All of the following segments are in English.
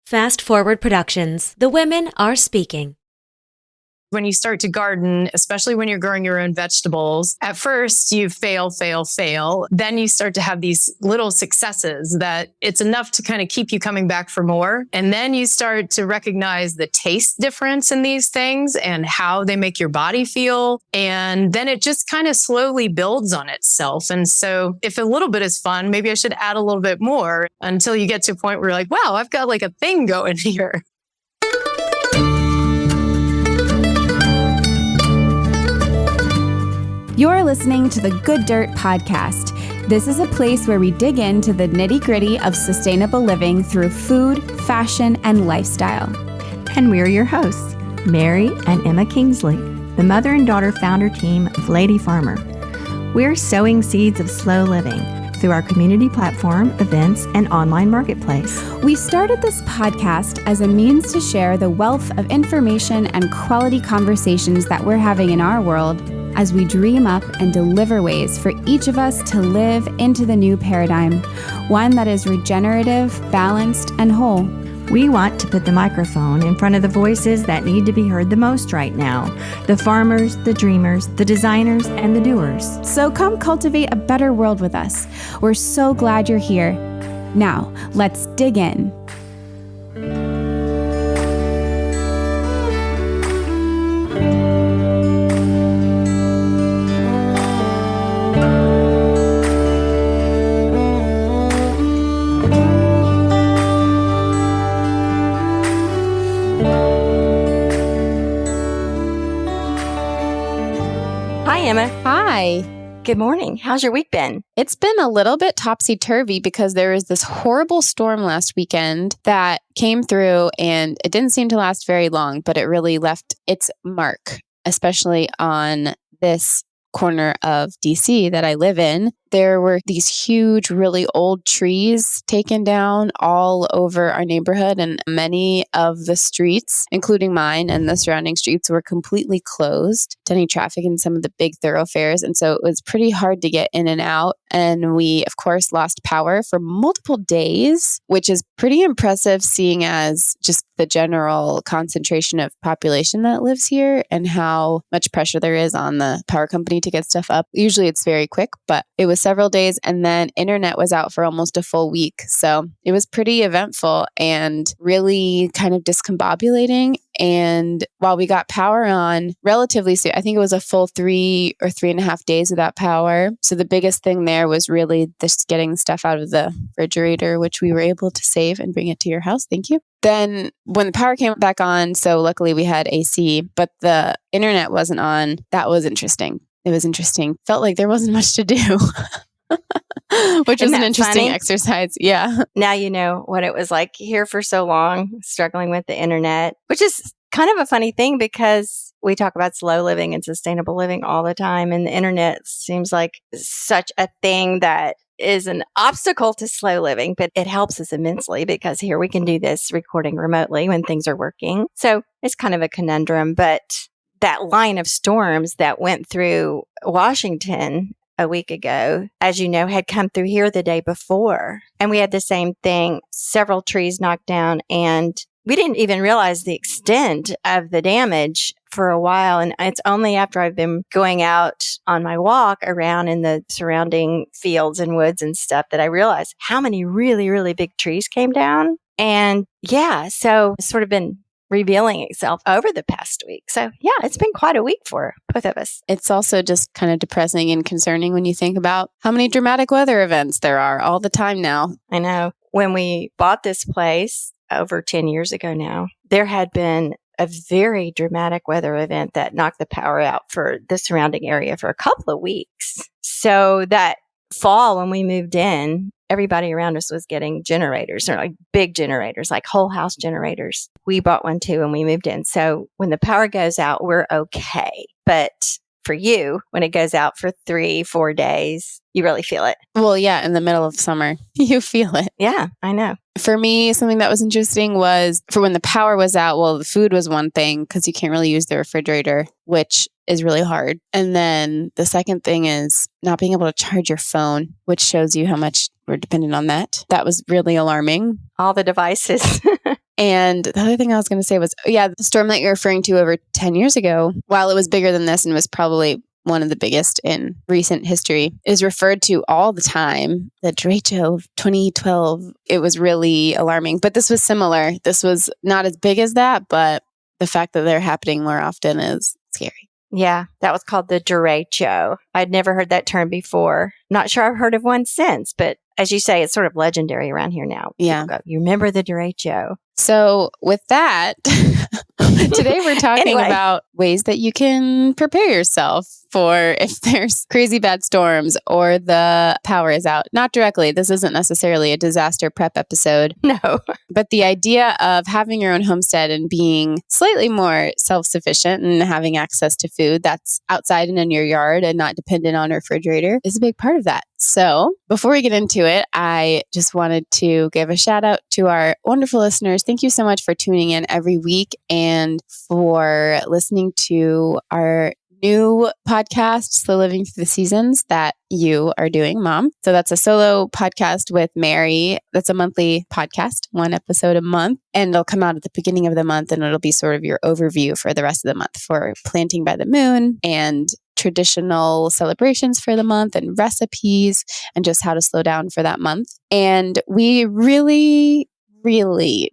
Fast Forward Productions. The women are speaking. When you start to garden, especially when you're growing your own vegetables, at first you fail. Then you start to have these little successes that it's enough to kind of keep you coming back for more. And then you start to recognize the taste difference in these things and how they make your body feel. And then it just kind of slowly builds on itself. And so if a little bit is fun, maybe I should add a little bit more until you get to a point where you're like, wow, I've got like a thing going here. You're listening to the Good Dirt Podcast. This is a place where we dig into the nitty-gritty of sustainable living through food, fashion, and lifestyle. And we're your hosts, Mary and Emma Kingsley, the mother and daughter founder team of Lady Farmer. We're sowing seeds of slow living through our community platform, events, and online marketplace. We started this podcast as a means to share the wealth of information and quality conversations that we're having in our world as we dream up and deliver ways for each of us to live into the new paradigm, one that is regenerative, balanced, and whole. We want to put the microphone in front of the voices that need to be heard the most right now, the farmers, the dreamers, the designers, and the doers. So come cultivate a better world with us. We're so glad you're here. Now, let's dig in. Emma. Hi. Good morning. How's your week been? It's been a little bit topsy-turvy because there was this horrible storm last weekend that came through and it didn't seem to last very long, but it really left its mark, especially on this corner of DC that I live in. There were these huge, really old trees taken down all over our neighborhood, and many of the streets, including mine and the surrounding streets, were completely closed to any traffic in some of the big thoroughfares. And so it was pretty hard to get in and out. And we, of course, lost power for multiple days, which is pretty impressive seeing as just the general concentration of population that lives here and how much pressure there is on the power company to get stuff up. Usually it's very quick, but it was several days, and then internet was out for almost a full week. So it was pretty eventful and really kind of discombobulating. And while we got power on relatively soon, I think it was a full 3 or 3.5 days without power. So the biggest thing there was really just getting stuff out of the refrigerator, which we were able to save and bring it to your house. Thank you. Then when the power came back on, so luckily we had AC, but the internet wasn't on. That was interesting. It was interesting. Felt like there wasn't much to do. Which was an interesting exercise. Yeah. Now you know what it was like here for so long, struggling with the internet, which is kind of a funny thing because we talk about slow living and sustainable living all the time. And the internet seems like such a thing that is an obstacle to slow living, but it helps us immensely because here we can do this recording remotely when things are working. So it's kind of a conundrum, but that line of storms that went through Washington a week ago, as you know, had come through here the day before. And we had the same thing, several trees knocked down, and we didn't even realize the extent of the damage for a while. And it's only after I've been going out on my walk around in the surrounding fields and woods and stuff that I realized how many really, really big trees came down. And yeah, so it's sort of been revealing itself over the past week. So yeah, it's been quite a week for both of us. It's also just kind of depressing and concerning when you think about how many dramatic weather events there are all the time now. I know. When we bought this place over 10 years ago now, there had been a very dramatic weather event that knocked the power out for the surrounding area for a couple of weeks. So that fall when we moved in, everybody around us was getting generators, or like big generators, like whole house generators. We bought one too when we moved in. So when the power goes out, we're okay. But for you, when it goes out for 3-4 days, you really feel it. Well, yeah, in the middle of summer, you feel it. Yeah, I know. For me, something that was interesting was for when the power was out, well, the food was one thing because you can't really use the refrigerator, which is really hard. And then the second thing is not being able to charge your phone, which shows you how much we're dependent on that. That was really alarming. All the devices. And the other thing I was going to say was, the storm that you're referring to over 10 years ago, while it was bigger than this and was probably one of the biggest in recent history, is referred to all the time. The derecho of 2012, it was really alarming. But this was similar. This was not as big as that, but the fact that they're happening more often is scary. Yeah, that was called the derecho. I'd never heard that term before. Not sure I've heard of one since, but as you say, it's sort of legendary around here now. Yeah. People go, you remember the derecho? So with that, today we're talking about ways that you can prepare yourself for if there's crazy bad storms or the power is out. Not directly. This isn't necessarily a disaster prep episode. No. But the idea of having your own homestead and being slightly more self-sufficient and having access to food that's outside and in your yard and not dependent on a refrigerator is a big part of that. So before we get into it, I just wanted to give a shout out to our wonderful listeners. Thank you so much for tuning in every week and for listening to our new podcast, Slow Living Through the Seasons, that you are doing, Mom. So that's a solo podcast with Mary. That's a monthly podcast, 1 episode a month. And it'll come out at the beginning of the month and it'll be sort of your overview for the rest of the month for planting by the moon and traditional celebrations for the month and recipes and just how to slow down for that month. And we really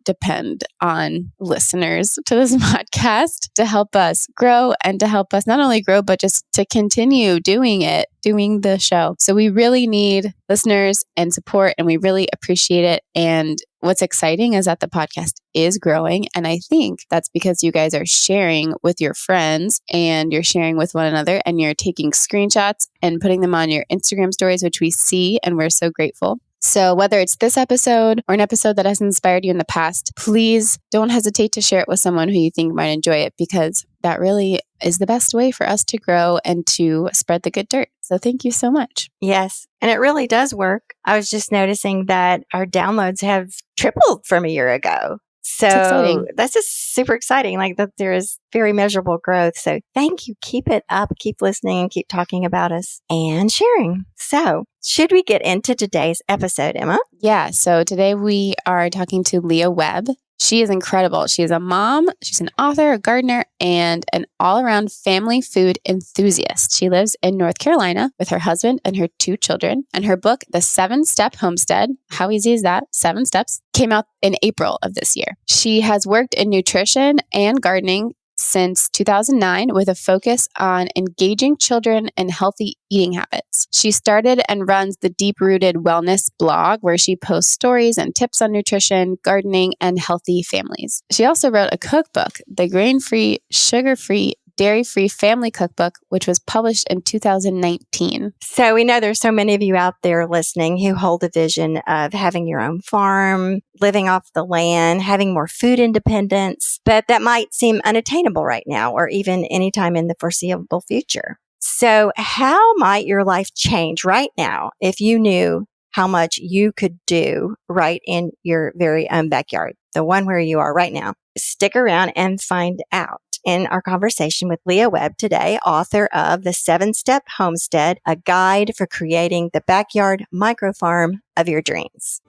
depend on listeners to this podcast to help us grow and to help us not only grow, but just to continue doing the show. So we really need listeners and support, and we really appreciate it. And what's exciting is that the podcast is growing. And I think that's because you guys are sharing with your friends and you're sharing with one another and you're taking screenshots and putting them on your Instagram stories, which we see, and we're so grateful. So whether it's this episode or an episode that has inspired you in the past, please don't hesitate to share it with someone who you think might enjoy it, because that really is the best way for us to grow and to spread the good dirt. So thank you so much. Yes. And it really does work. I was just noticing that our downloads have tripled from a year ago. So that's just super exciting. Like that there is very measurable growth. So thank you. Keep it up. Keep listening and keep talking about us and sharing. So should we get into today's episode, Emma? Yeah. So today we are talking to Leah Webb. She is incredible. She is a mom, she's an author, a gardener, and an all-around family food enthusiast. She lives in North Carolina with her husband and her 2 children. And her book, The 7 Step Homestead, how easy is that? 7 steps, came out in April of this year. She has worked in nutrition and gardening since 2009 with a focus on engaging children in healthy eating habits. She started and runs the Deep Rooted Wellness blog, where she posts stories and tips on nutrition, gardening, and healthy families. She also wrote a cookbook, the Grain-Free, Sugar-Free, Dairy-Free Family Cookbook, which was published in 2019. So we know there's so many of you out there listening who hold a vision of having your own farm, living off the land, having more food independence, but that might seem unattainable right now or even anytime in the foreseeable future. So how might your life change right now if you knew how much you could do right in your very own backyard, the one where you are right now? Stick around and find out in our conversation with Leah Webb today, author of The 7 Step Homestead, a guide for creating the backyard microfarm of your dreams.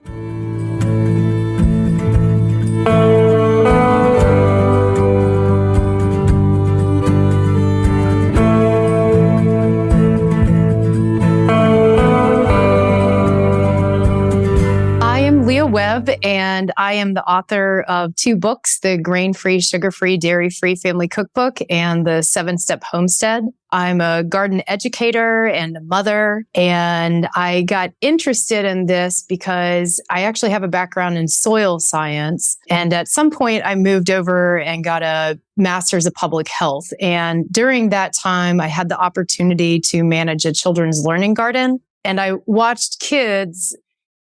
Leah Webb, and I am the author of 2 books, the Grain-Free, Sugar-Free, Dairy-Free Family Cookbook and the 7 Step Homestead. I'm a garden educator and a mother, and I got interested in this because I actually have a background in soil science. And at some point, I moved over and got a master's of public health. And during that time, I had the opportunity to manage a children's learning garden. And I watched kids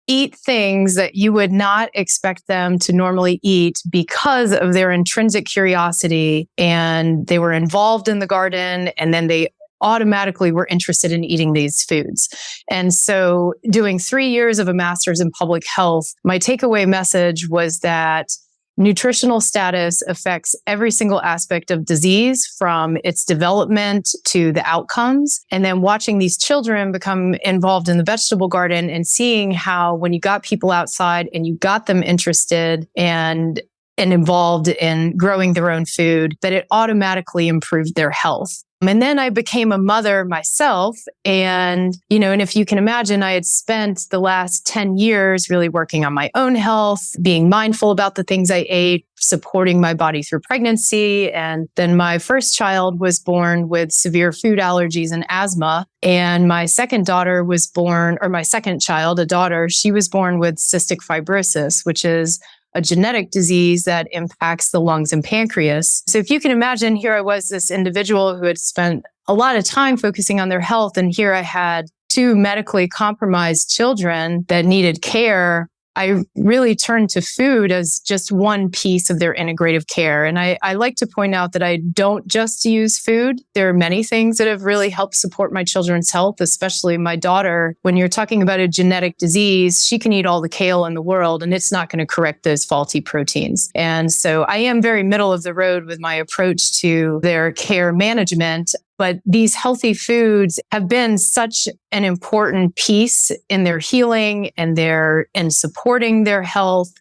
eat things that you would not expect them to normally eat because of their intrinsic curiosity. And they were involved in the garden, and then they automatically were interested in eating these foods. And so doing 3 years of a master's in public health, my takeaway message was that nutritional status affects every single aspect of disease, from its development to the outcomes. And then watching these children become involved in the vegetable garden and seeing how when you got people outside and you got them interested and and involved in growing their own food, that it automatically improved their health. And then I became a mother myself. And if you can imagine, I had spent the last 10 years really working on my own health, being mindful about the things I ate, supporting my body through pregnancy. And then my first child was born with severe food allergies and asthma. And my second daughter was born, or my second child, a daughter, she was born with cystic fibrosis, which is a genetic disease that impacts the lungs and pancreas. So if you can imagine, here I was, this individual who had spent a lot of time focusing on their health. And here I had 2 medically compromised children that needed care. I really turned to food as just one piece of their integrative care. And I like to point out that I don't just use food. There are many things that have really helped support my children's health, especially my daughter. When you're talking about a genetic disease, she can eat all the kale in the world and it's not going to correct those faulty proteins. And so I am very middle of the road with my approach to their care management. But these healthy foods have been such an important piece in their healing and supporting their health.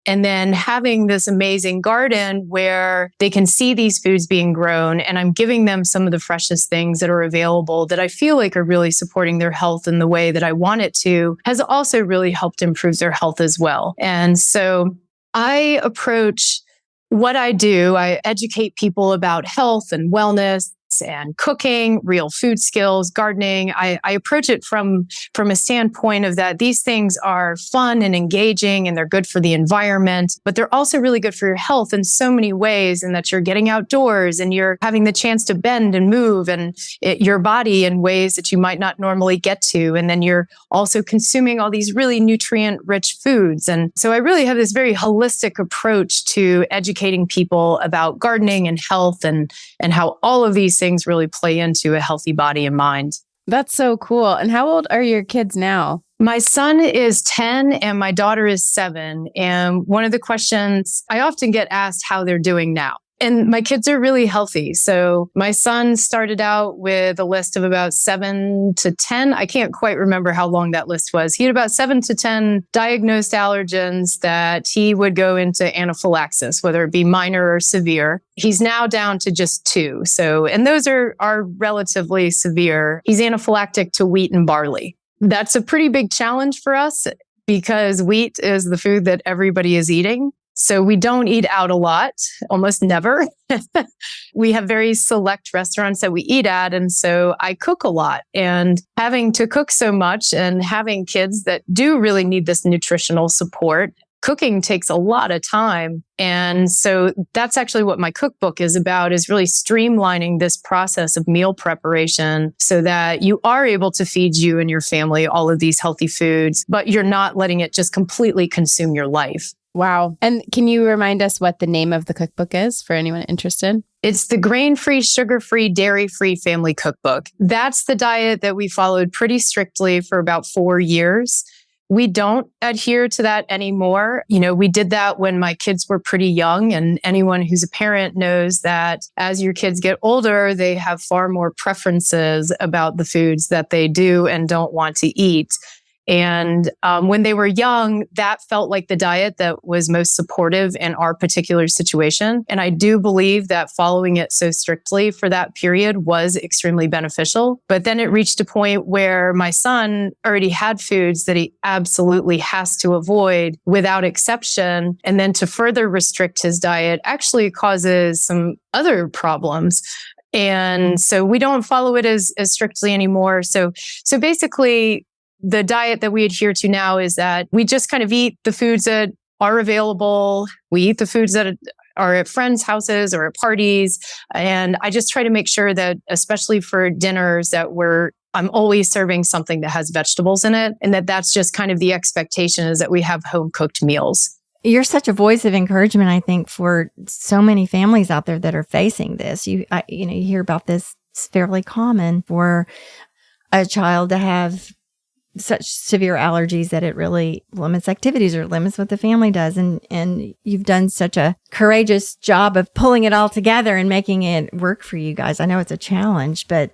And then having this amazing garden where they can see these foods being grown, and I'm giving them some of the freshest things that are available that I feel like are really supporting their health in the way that I want it to, has also really helped improve their health as well. And so I approach what I do, I educate people about health and wellness and cooking, real food skills, gardening. I approach it from a standpoint of that these things are fun and engaging and they're good for the environment, but they're also really good for your health in so many ways, and that you're getting outdoors and you're having the chance to bend and move your body in ways that you might not normally get to. And then you're also consuming all these really nutrient-rich foods. And so I really have this very holistic approach to educating people about gardening and health and how all of these things really play into a healthy body and mind. That's so cool. And how old are your kids now? My son is 10 and my daughter is 7. And one of the questions I often get asked how they're doing now. And my kids are really healthy. So my son started out with a list of about 7 to 10. I can't quite remember how long that list was. He had about 7 to 10 diagnosed allergens that he would go into anaphylaxis, whether it be minor or severe. He's now down to just 2. And those are relatively severe. He's anaphylactic to wheat and barley. That's a pretty big challenge for us because wheat is the food that everybody is eating. So we don't eat out a lot, almost never. We have very select restaurants that we eat at. And so I cook a lot, and having to cook so much and having kids that do really need this nutritional support, cooking takes a lot of time. And so that's actually what my cookbook is about, is really streamlining this process of meal preparation so that you are able to feed you and your family all of these healthy foods, but you're not letting it just completely consume your life. Wow. And can you remind us what the name of the cookbook is for anyone interested? It's the grain-free, sugar-free, dairy-free family cookbook. That's the diet that we followed pretty strictly for about 4 years. We don't adhere to that anymore. We did that when my kids were pretty young, and anyone who's a parent knows that as your kids get older, they have far more preferences about the foods that they do and don't want to eat. And when they were young, that felt like the diet that was most supportive in our particular situation. And I do believe that following it so strictly for that period was extremely beneficial. But then it reached a point where my son already had foods that he absolutely has to avoid without exception. And then to further restrict his diet actually causes some other problems. And so we don't follow it as strictly anymore. So basically, the diet that we adhere to now is that we just kind of eat the foods that are available. We eat the foods that are at friends' houses or at parties. And I just try to make sure that, especially for dinners, that I'm always serving something that has vegetables in it. And that's just kind of the expectation, is that we have home cooked meals. You're such a voice of encouragement, I think, for so many families out there that are facing this. You hear about this. It's fairly common for a child to have such severe allergies that it really limits activities or limits what the family does. And you've done such a courageous job of pulling it all together and making it work for you guys. I know it's a challenge, but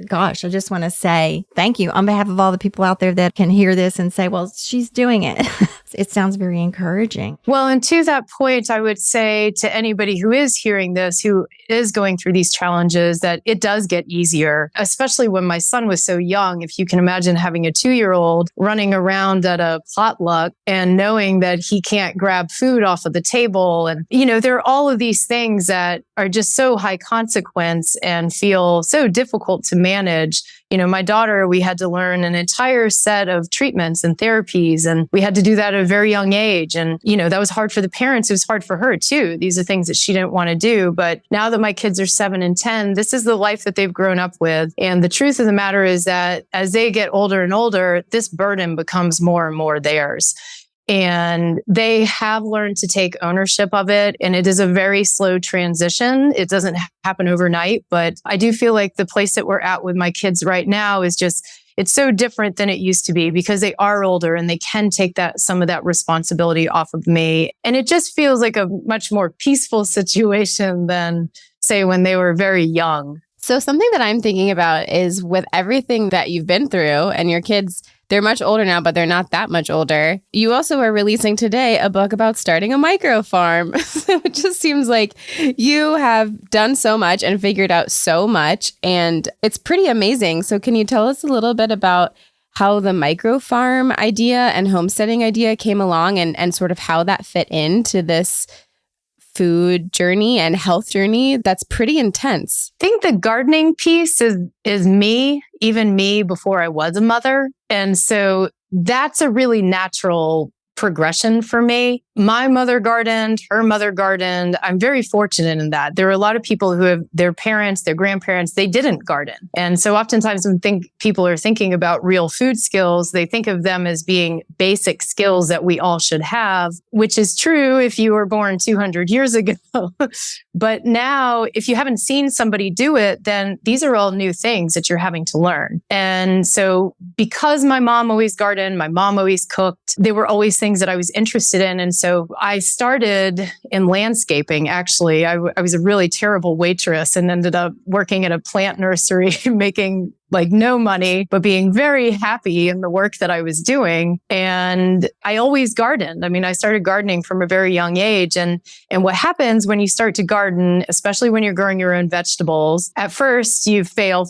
gosh, I just want to say thank you on behalf of all the people out there that can hear this and say, well, she's doing it. It sounds very encouraging. Well, and to that point, I would say to anybody who is hearing this, who is going through these challenges, that it does get easier, especially when my son was so young. If you can imagine having a 2-year-old running around at a potluck and knowing that he can't grab food off of the table. And, there are all of these things that are just so high consequence and feel so difficult to manage. My daughter, we had to learn an entire set of treatments and therapies, and we had to do that at a very young age. And, that was hard for the parents. It was hard for her too. These are things that she didn't want to do. But now that my kids are 7 and 10, this is the life that they've grown up with. And the truth of the matter is that as they get older and older, this burden becomes more and more theirs. And they have learned to take ownership of it. And it is a very slow transition. It doesn't happen overnight. But I do feel like the place that we're at with my kids right now is just, it's so different than it used to be because they are older and they can take some of that responsibility off of me. And it just feels like a much more peaceful situation than, say, when they were very young. So something that I'm thinking about is with everything that you've been through and your kids, they're much older now, but they're not that much older. You also are releasing today a book about starting a microfarm. So it just seems like you have done so much and figured out so much, and it's pretty amazing. So can you tell us a little bit about how the microfarm idea and homesteading idea came along and sort of how that fit into this food journey and health journey that's pretty intense? I think the gardening piece is me, even me before I was a mother. And so that's a really natural progression for me. My mother gardened, her mother gardened. I'm very fortunate in that. There are a lot of people who have their parents, their grandparents, they didn't garden. And so oftentimes when people are thinking about real food skills, they think of them as being basic skills that we all should have, which is true if you were born 200 years ago. But now, if you haven't seen somebody do it, then these are all new things that you're having to learn. And so because my mom always gardened, my mom always cooked, they were always things that I was interested in. And so I started in landscaping, actually. I was a really terrible waitress and ended up working at a plant nursery, making like no money, but being very happy in the work that I was doing. And I always gardened. I mean, I started gardening from a very young age. And what happens when you start to garden, especially when you're growing your own vegetables, at first you fail.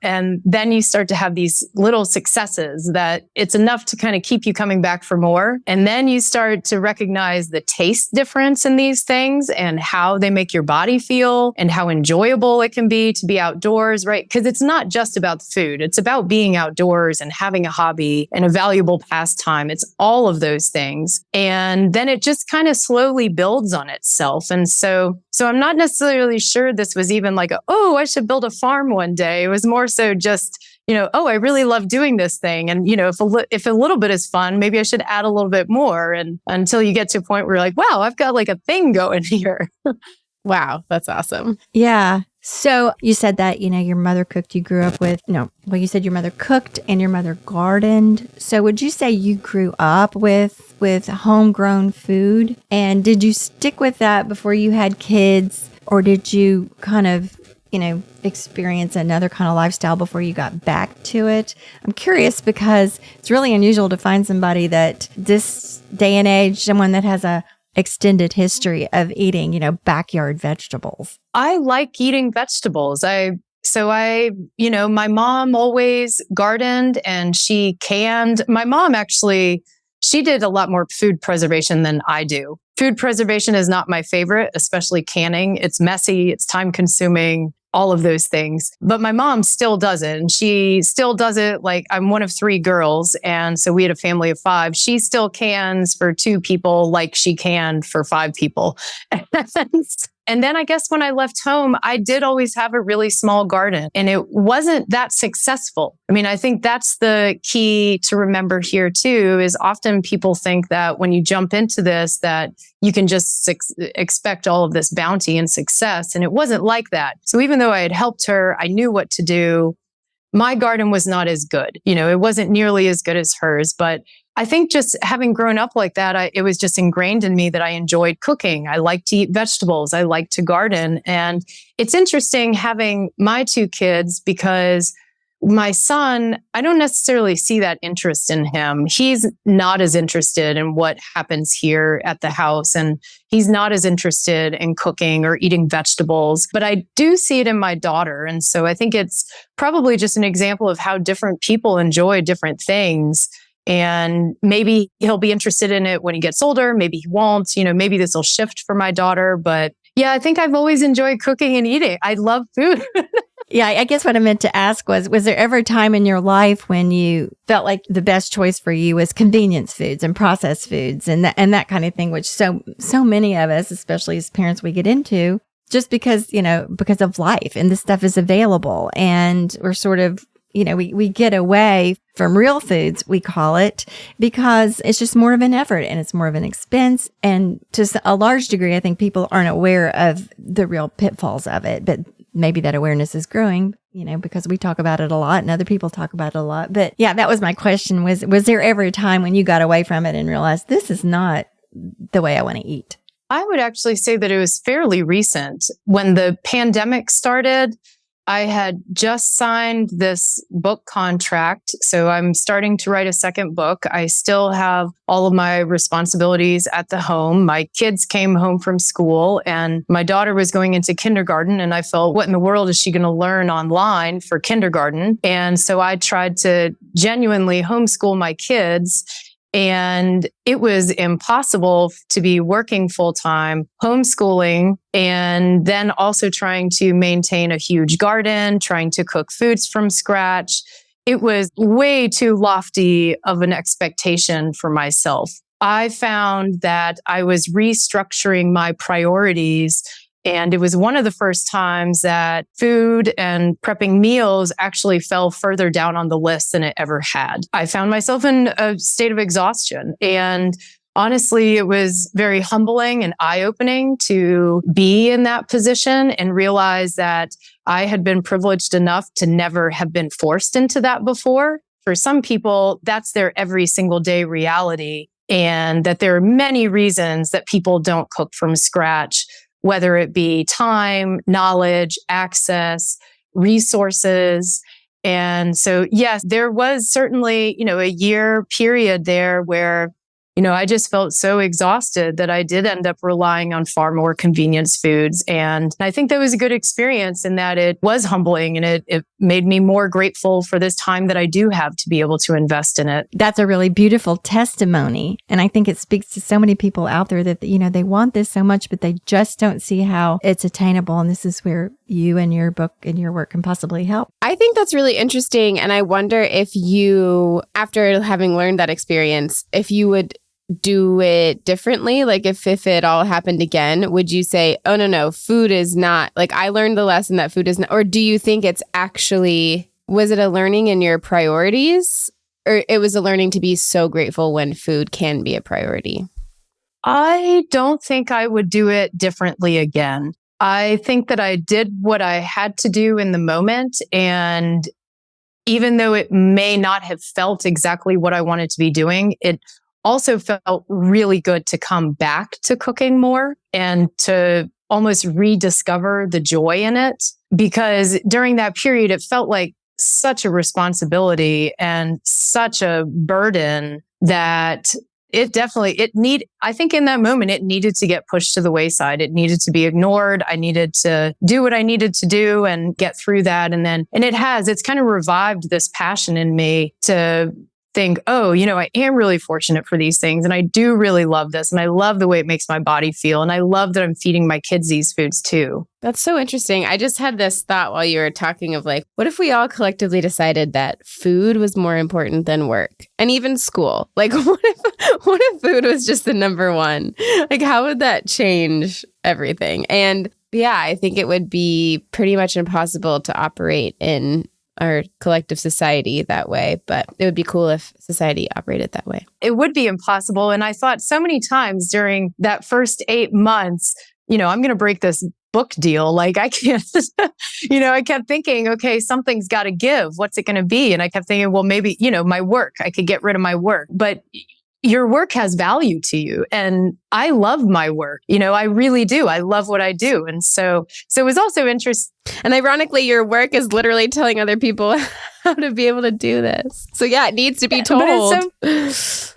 And then you start to have these little successes that it's enough to kind of keep you coming back for more. And then you start to recognize the taste difference in these things and how they make your body feel and how enjoyable it can be to be outdoors, right? Because it's not just about the food. It's about being outdoors and having a hobby and a valuable pastime. It's all of those things. And then it just kind of slowly builds on itself. And so I'm not necessarily sure this was even like, I should build a farm one day. It was more so just, I really love doing this thing. And, if a little bit is fun, maybe I should add a little bit more. And until you get to a point where you're like, wow, I've got like a thing going here. Wow, that's awesome. Yeah. So you said that, your mother cooked, you grew up with, you said your mother cooked and your mother gardened. So would you say you grew up with homegrown food? And did you stick with that before you had kids? Or did you kind of, experience another kind of lifestyle before you got back to it? I'm curious because it's really unusual to find somebody that this day and age, someone that has a extended history of eating, backyard vegetables. I like eating vegetables. My mom always gardened and she canned. My mom actually, she did a lot more food preservation than I do. Food preservation is not my favorite, especially canning. It's messy, it's time consuming, all of those things. But my mom still does it. And she still does it. Like, I'm one of 3 girls. And so we had a family of 5. She still cans for 2 people like she canned for 5 people. And then I guess when I left home, I did always have a really small garden and it wasn't that successful. I mean, I think that's the key to remember here too, is often people think that when you jump into this, that you can just expect all of this bounty and success. And it wasn't like that. So even though I had helped her, I knew what to do. My garden was not as good. It wasn't nearly as good as hers, but I think just having grown up like that, it was just ingrained in me that I enjoyed cooking. I like to eat vegetables. I like to garden. And it's interesting having my 2 kids because my son, I don't necessarily see that interest in him. He's not as interested in what happens here at the house, and he's not as interested in cooking or eating vegetables, but I do see it in my daughter. And so I think it's probably just an example of how different people enjoy different things. And maybe he'll be interested in it when he gets older. Maybe he won't. Maybe this will shift for my daughter. But yeah, I think I've always enjoyed cooking and eating. I love food. Yeah, I guess what I meant to ask was there ever a time in your life when you felt like the best choice for you was convenience foods and processed foods and that kind of thing, which so many of us, especially as parents, we get into just because of life and this stuff is available and we're sort of, we get away from real foods, we call it, because it's just more of an effort and it's more of an expense. And to a large degree, I think people aren't aware of the real pitfalls of it, but maybe that awareness is growing, because we talk about it a lot and other people talk about it a lot. But yeah, that was my question was there ever a time when you got away from it and realized this is not the way I want to eat? I would actually say that it was fairly recent. When the pandemic started, I had just signed this book contract. So I'm starting to write a second book. I still have all of my responsibilities at the home. My kids came home from school and my daughter was going into kindergarten. And I felt, what in the world is she going to learn online for kindergarten? And so I tried to genuinely homeschool my kids. And it was impossible to be working full time, homeschooling, and then also trying to maintain a huge garden, trying to cook foods from scratch. It was way too lofty of an expectation for myself. I found that I was restructuring my priorities. And it was one of the first times that food and prepping meals actually fell further down on the list than it ever had. I found myself in a state of exhaustion. And honestly, it was very humbling and eye-opening to be in that position and realize that I had been privileged enough to never have been forced into that before. For some people, that's their every single day reality. And that there are many reasons that people don't cook from scratch, whether it be time, knowledge, access, resources. And so, yes, there was certainly, a year period there where, I just felt so exhausted that I did end up relying on far more convenience foods. And I think that was a good experience in that it was humbling and it made me more grateful for this time that I do have to be able to invest in it. That's a really beautiful testimony. And I think it speaks to so many people out there that, they want this so much, but they just don't see how it's attainable. And this is where you and your book and your work can possibly help. I think that's really interesting. And I wonder if you, after having learned that experience, if you would do it differently? Like if it all happened again, would you say, oh, no, food is not, like I learned the lesson that food is not, or do you think it's actually, was it a learning in your priorities or it was a learning to be so grateful when food can be a priority? I don't think I would do it differently again. I think that I did what I had to do in the moment. And even though it may not have felt exactly what I wanted to be doing, it also felt really good to come back to cooking more and to almost rediscover the joy in it. Because during that period, it felt like such a responsibility and such a burden that I think in that moment, it needed to get pushed to the wayside. It needed to be ignored. I needed to do what I needed to do and get through that. And it's kind of revived this passion in me to think, oh, I am really fortunate for these things. And I do really love this. And I love the way it makes my body feel. And I love that I'm feeding my kids these foods too. That's so interesting. I just had this thought while you were talking of like, what if we all collectively decided that food was more important than work and even school? Like, what if food was just the number one? Like, how would that change everything? And yeah, I think it would be pretty much impossible to operate in our collective society that way, but it would be cool if society operated that way. It would be impossible. And I thought so many times during that first 8 months, I'm going to break this book deal. Like I can't, I kept thinking, okay, something's got to give. What's it going to be? And I kept thinking, well, maybe, my work, I could get rid of my work, but your work has value to you. And I love my work. I really do. I love what I do. And so it was also interesting. And ironically, your work is literally telling other people how to be able to do this. So yeah, it needs to be told. But it's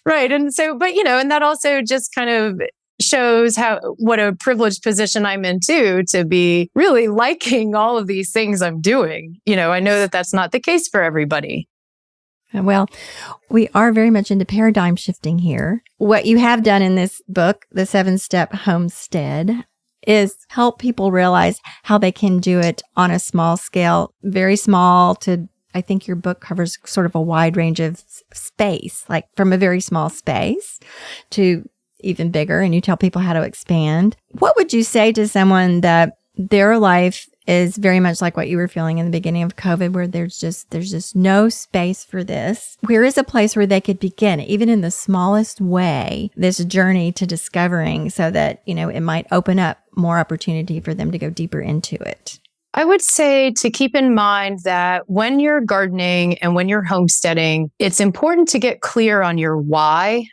right. And so, but and that also just kind of shows what a privileged position I'm in too, to be really liking all of these things I'm doing. I know that that's not the case for everybody. Well, we are very much into paradigm shifting here. What you have done in this book, the 7 Step Homestead, is help people realize how they can do it on a small scale, very small to, I think your book covers sort of a wide range of space, like from a very small space to even bigger, and you tell people how to expand. What would you say to someone that their life is very much like what you were feeling in the beginning of COVID, where there's just no space for this? Where is a place where they could begin, even in the smallest way, this journey to discovering, so that, it might open up more opportunity for them to go deeper into it? I would say to keep in mind that when you're gardening and when you're homesteading, it's important to get clear on your why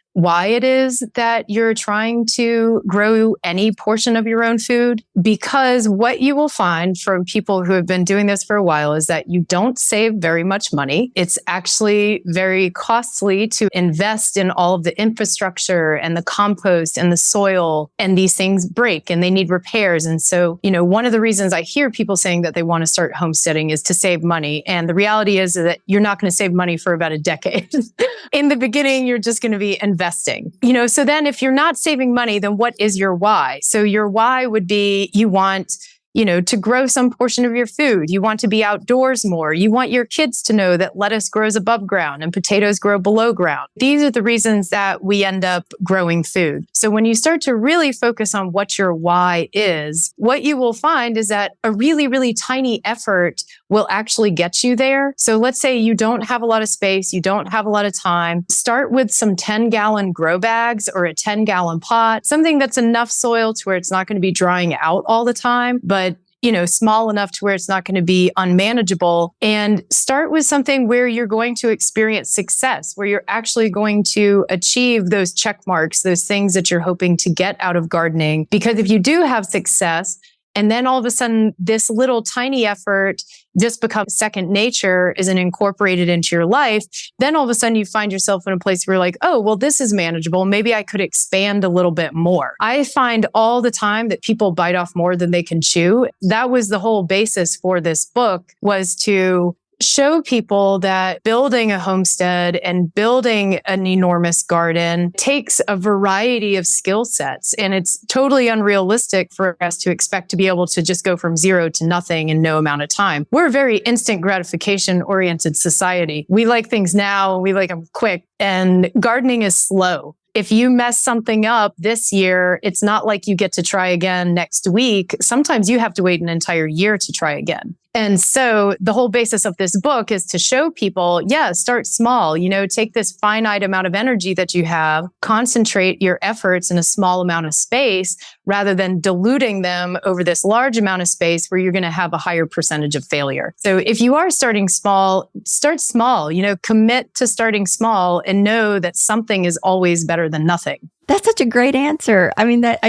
it is that you're trying to grow any portion of your own food. Because what you will find from people who have been doing this for a while is that you don't save very much money. It's actually very costly to invest in all of the infrastructure and the compost and the soil, and these things break and they need repairs. And so, one of the reasons I hear people saying that they want to start homesteading is to save money. And the reality is that you're not going to save money for about a decade. In the beginning, you're just going to be investing. So then if you're not saving money, then what is your why? So your why would be you want, to grow some portion of your food. You want to be outdoors more. You want your kids to know that lettuce grows above ground and potatoes grow below ground. These are the reasons that we end up growing food. So when you start to really focus on what your why is, what you will find is that a really, really tiny effort will actually get you there. So let's say you don't have a lot of space, you don't have a lot of time. Start with some 10-gallon grow bags or a 10-gallon pot, something that's enough soil to where it's not going to be drying out all the time, but small enough to where it's not going to be unmanageable. And start with something where you're going to experience success, where you're actually going to achieve those check marks, those things that you're hoping to get out of gardening. Because if you do have success, and then all of a sudden, this little tiny effort just becomes second nature, isn't incorporated into your life, then all of a sudden you find yourself in a place where you're like, oh, well, this is manageable. Maybe I could expand a little bit more. I find all the time that people bite off more than they can chew. That was the whole basis for this book, was to show people that building a homestead and building an enormous garden takes a variety of skill sets. And it's totally unrealistic for us to expect to be able to just go from zero to nothing in no amount of time. We're a very instant gratification oriented society. We like things now, we like them quick, and gardening is slow. If you mess something up this year, it's not like you get to try again next week. Sometimes you have to wait an entire year to try again. And so the whole basis of this book is to show people, start small, take this finite amount of energy that you have, concentrate your efforts in a small amount of space rather than diluting them over this large amount of space where you're going to have a higher percentage of failure. So if you are starting small, start small, commit to starting small and know that something is always better than nothing. That's such a great answer. I mean, that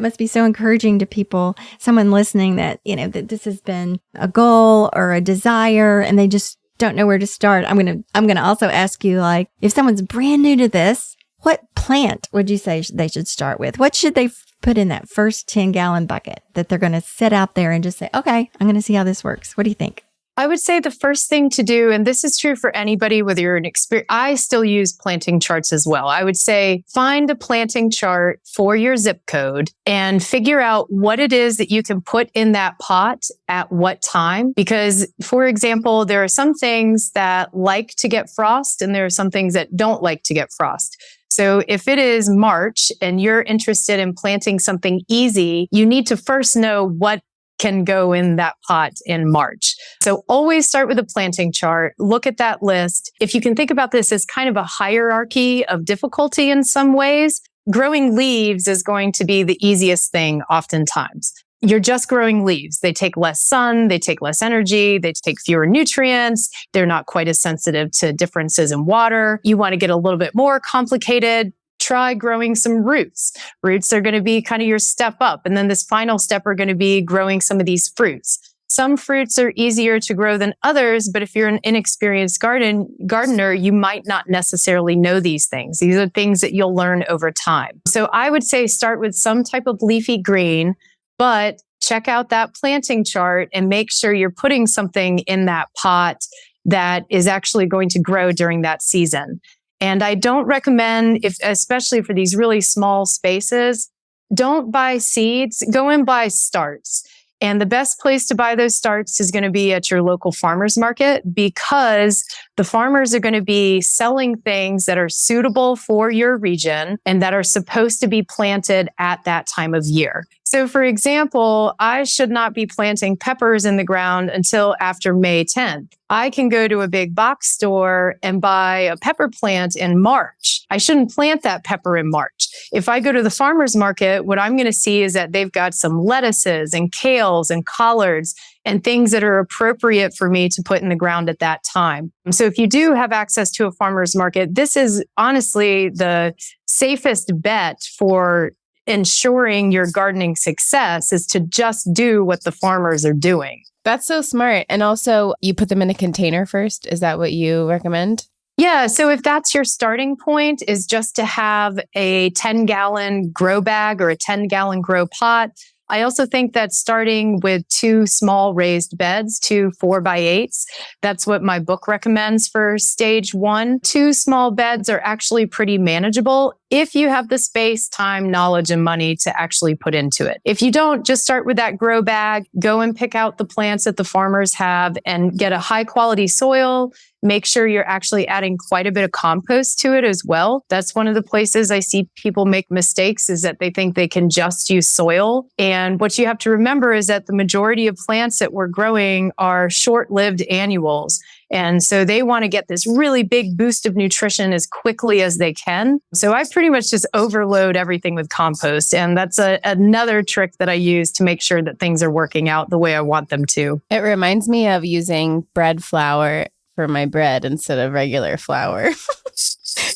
must be so encouraging to people, someone listening that, that this has been a goal or a desire and they just don't know where to start. I'm going to also ask you, like, if someone's brand new to this, what plant would you say they should start with? What should they put in that first 10-gallon bucket that they're going to set out there and just say, okay, I'm going to see how this works? What do you think? I would say the first thing to do, and this is true for anybody, whether you're an expert, I still use planting charts as well. I would say find a planting chart for your zip code and figure out what it is that you can put in that pot at what time. Because, for example, there are some things that like to get frost and there are some things that don't like to get frost. So if it is March and you're interested in planting something easy, you need to first know what can go in that pot in March. So always start with a planting chart, look at that list. If you can think about this as kind of a hierarchy of difficulty in some ways, growing leaves is going to be the easiest thing oftentimes. You're just growing leaves. They take less sun, they take less energy, they take fewer nutrients. They're not quite as sensitive to differences in water. You want to get a little bit more complicated. Try growing some roots. Roots are going to be kind of your step up. And then this final step are going to be growing some of these fruits. Some fruits are easier to grow than others, but if you're an inexperienced gardener, you might not necessarily know these things. These are things that you'll learn over time. So I would say start with some type of leafy green, but check out that planting chart and make sure you're putting something in that pot that is actually going to grow during that season. And I don't recommend, especially for these really small spaces, don't buy seeds, go and buy starts. And the best place to buy those starts is going to be at your local farmer's market, because the farmers are going to be selling things that are suitable for your region and that are supposed to be planted at that time of year. So for example, I should not be planting peppers in the ground until after May 10th. I can go to a big box store and buy a pepper plant in March. I shouldn't plant that pepper in March. If I go to the farmer's market, what I'm going to see is that they've got some lettuces and kales and collards and things that are appropriate for me to put in the ground at that time. So if you do have access to a farmer's market, this is honestly the safest bet for ensuring your gardening success, is to just do what the farmers are doing. That's so smart. And also, you put them in a container first. Is that what you recommend? Yeah. So if that's your starting point, is just to have a 10-gallon grow bag or a 10-gallon grow pot. I also think that starting with 2 small raised beds, 2 4x8s, that's what my book recommends for stage 1. 2 small beds are actually pretty manageable if you have the space, time, knowledge, and money to actually put into it. If you don't, just start with that grow bag, go and pick out the plants that the farmers have and get a high quality soil. Make sure you're actually adding quite a bit of compost to it as well. That's one of the places I see people make mistakes, is that they think they can just use soil. And what you have to remember is that the majority of plants that we're growing are short-lived annuals. And so they want to get this really big boost of nutrition as quickly as they can. So I pretty much just overload everything with compost. And that's another trick that I use to make sure that things are working out the way I want them to. It reminds me of using bread flour for my bread instead of regular flour.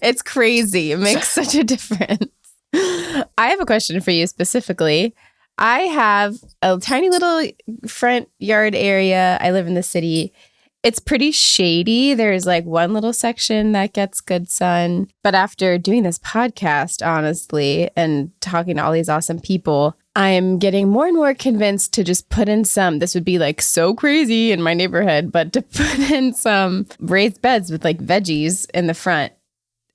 It's crazy. It makes such a difference. I have a question for you specifically. I have a tiny little front yard area. I live in the city. It's pretty shady. There's like one little section that gets good sun. But after doing this podcast, honestly, and talking to all these awesome people, I'm getting more and more convinced to just put in some, this would be like so crazy in my neighborhood, but to put in some raised beds with like veggies in the front.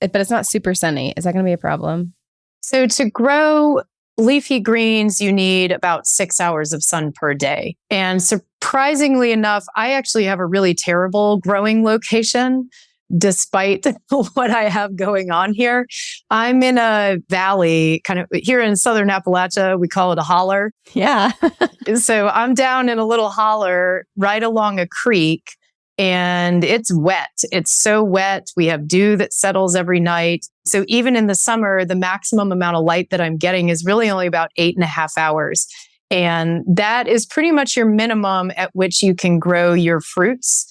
But it's not super sunny. Is that going to be a problem? So to grow leafy greens, you need about 6 hours of sun per day. And surprisingly enough, I actually have a really terrible growing location, despite what I have going on here. I'm in a valley, kind of here in Southern Appalachia, we call it a holler. Yeah. So I'm down in a little holler right along a creek, and it's wet. It's so wet. We have dew that settles every night. So even in the summer, the maximum amount of light that I'm getting is really only about 8.5 hours. And that is pretty much your minimum at which you can grow your fruits.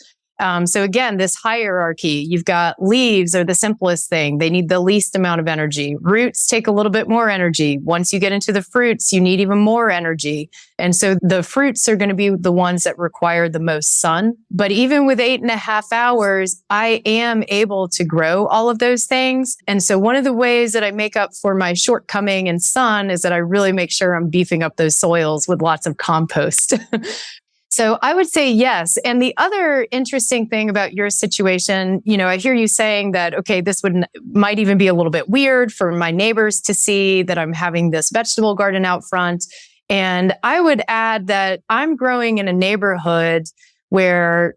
So again, this hierarchy, you've got leaves are the simplest thing. They need the least amount of energy. Roots take a little bit more energy. Once you get into the fruits, you need even more energy. And so the fruits are going to be the ones that require the most sun. But even with 8.5 hours, I am able to grow all of those things. And so one of the ways that I make up for my shortcoming in sun is that I really make sure I'm beefing up those soils with lots of compost. So I would say yes. And the other interesting thing about your situation, I hear you saying that, okay, this might even be a little bit weird for my neighbors to see that I'm having this vegetable garden out front. And I would add that I'm growing in a neighborhood where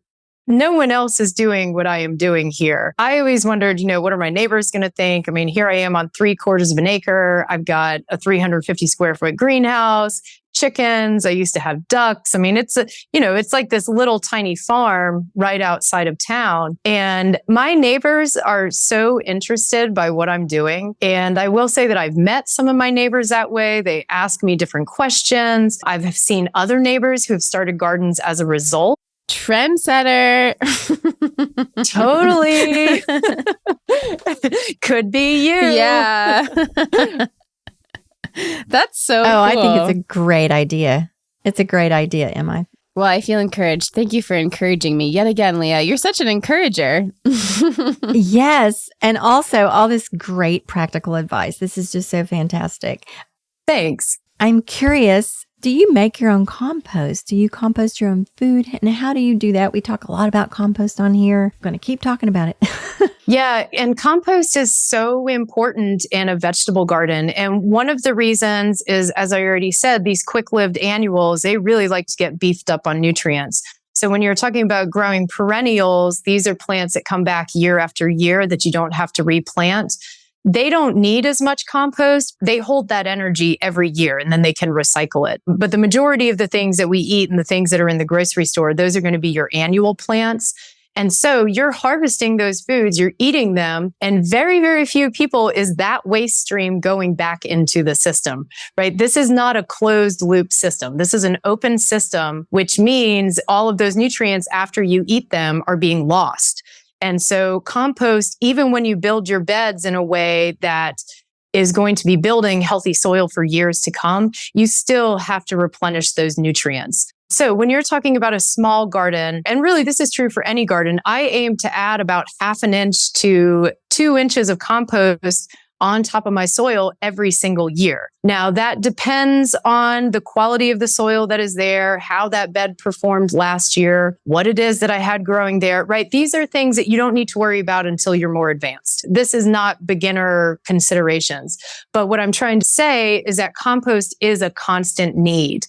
no one else is doing what I am doing here. I always wondered, what are my neighbors going to think? I mean, here I am on 3/4 of an acre. I've got a 350 square foot greenhouse, chickens. I used to have ducks. I mean, it's like this little tiny farm right outside of town. And my neighbors are so interested by what I'm doing. And I will say that I've met some of my neighbors that way. They ask me different questions. I've seen other neighbors who have started gardens as a result. Trendsetter. Totally. Could be you. Yeah. That's so cool. I think it's a great idea. It's a great idea, Emma. Well, I feel encouraged. Thank you for encouraging me yet again, Leah. You're such an encourager. Yes. And also all this great practical advice. This is just so fantastic. Thanks. I'm curious, do you make your own compost? Do you compost your own food? And how do you do that? We talk a lot about compost on here. I'm going to keep talking about it. Yeah, and compost is so important in a vegetable garden. And one of the reasons is, as I already said, these quick-lived annuals, they really like to get beefed up on nutrients. So when you're talking about growing perennials, these are plants that come back year after year that you don't have to replant. They don't need as much compost. They hold that energy every year and then they can recycle it. But the majority of the things that we eat and the things that are in the grocery store, those are going to be your annual plants. And so you're harvesting those foods, you're eating them, and very, very few people is that waste stream going back into the system, right? This is not a closed loop system. This is an open system, which means all of those nutrients after you eat them are being lost. And so compost, even when you build your beds in a way that is going to be building healthy soil for years to come, you still have to replenish those nutrients. So when you're talking about a small garden, and really this is true for any garden, I aim to add about 1/2 inch to 2 inches of compost on top of my soil every single year. Now that depends on the quality of the soil that is there, how that bed performed last year, what it is that I had growing there, right? These are things that you don't need to worry about until you're more advanced. This is not beginner considerations. But what I'm trying to say is that compost is a constant need.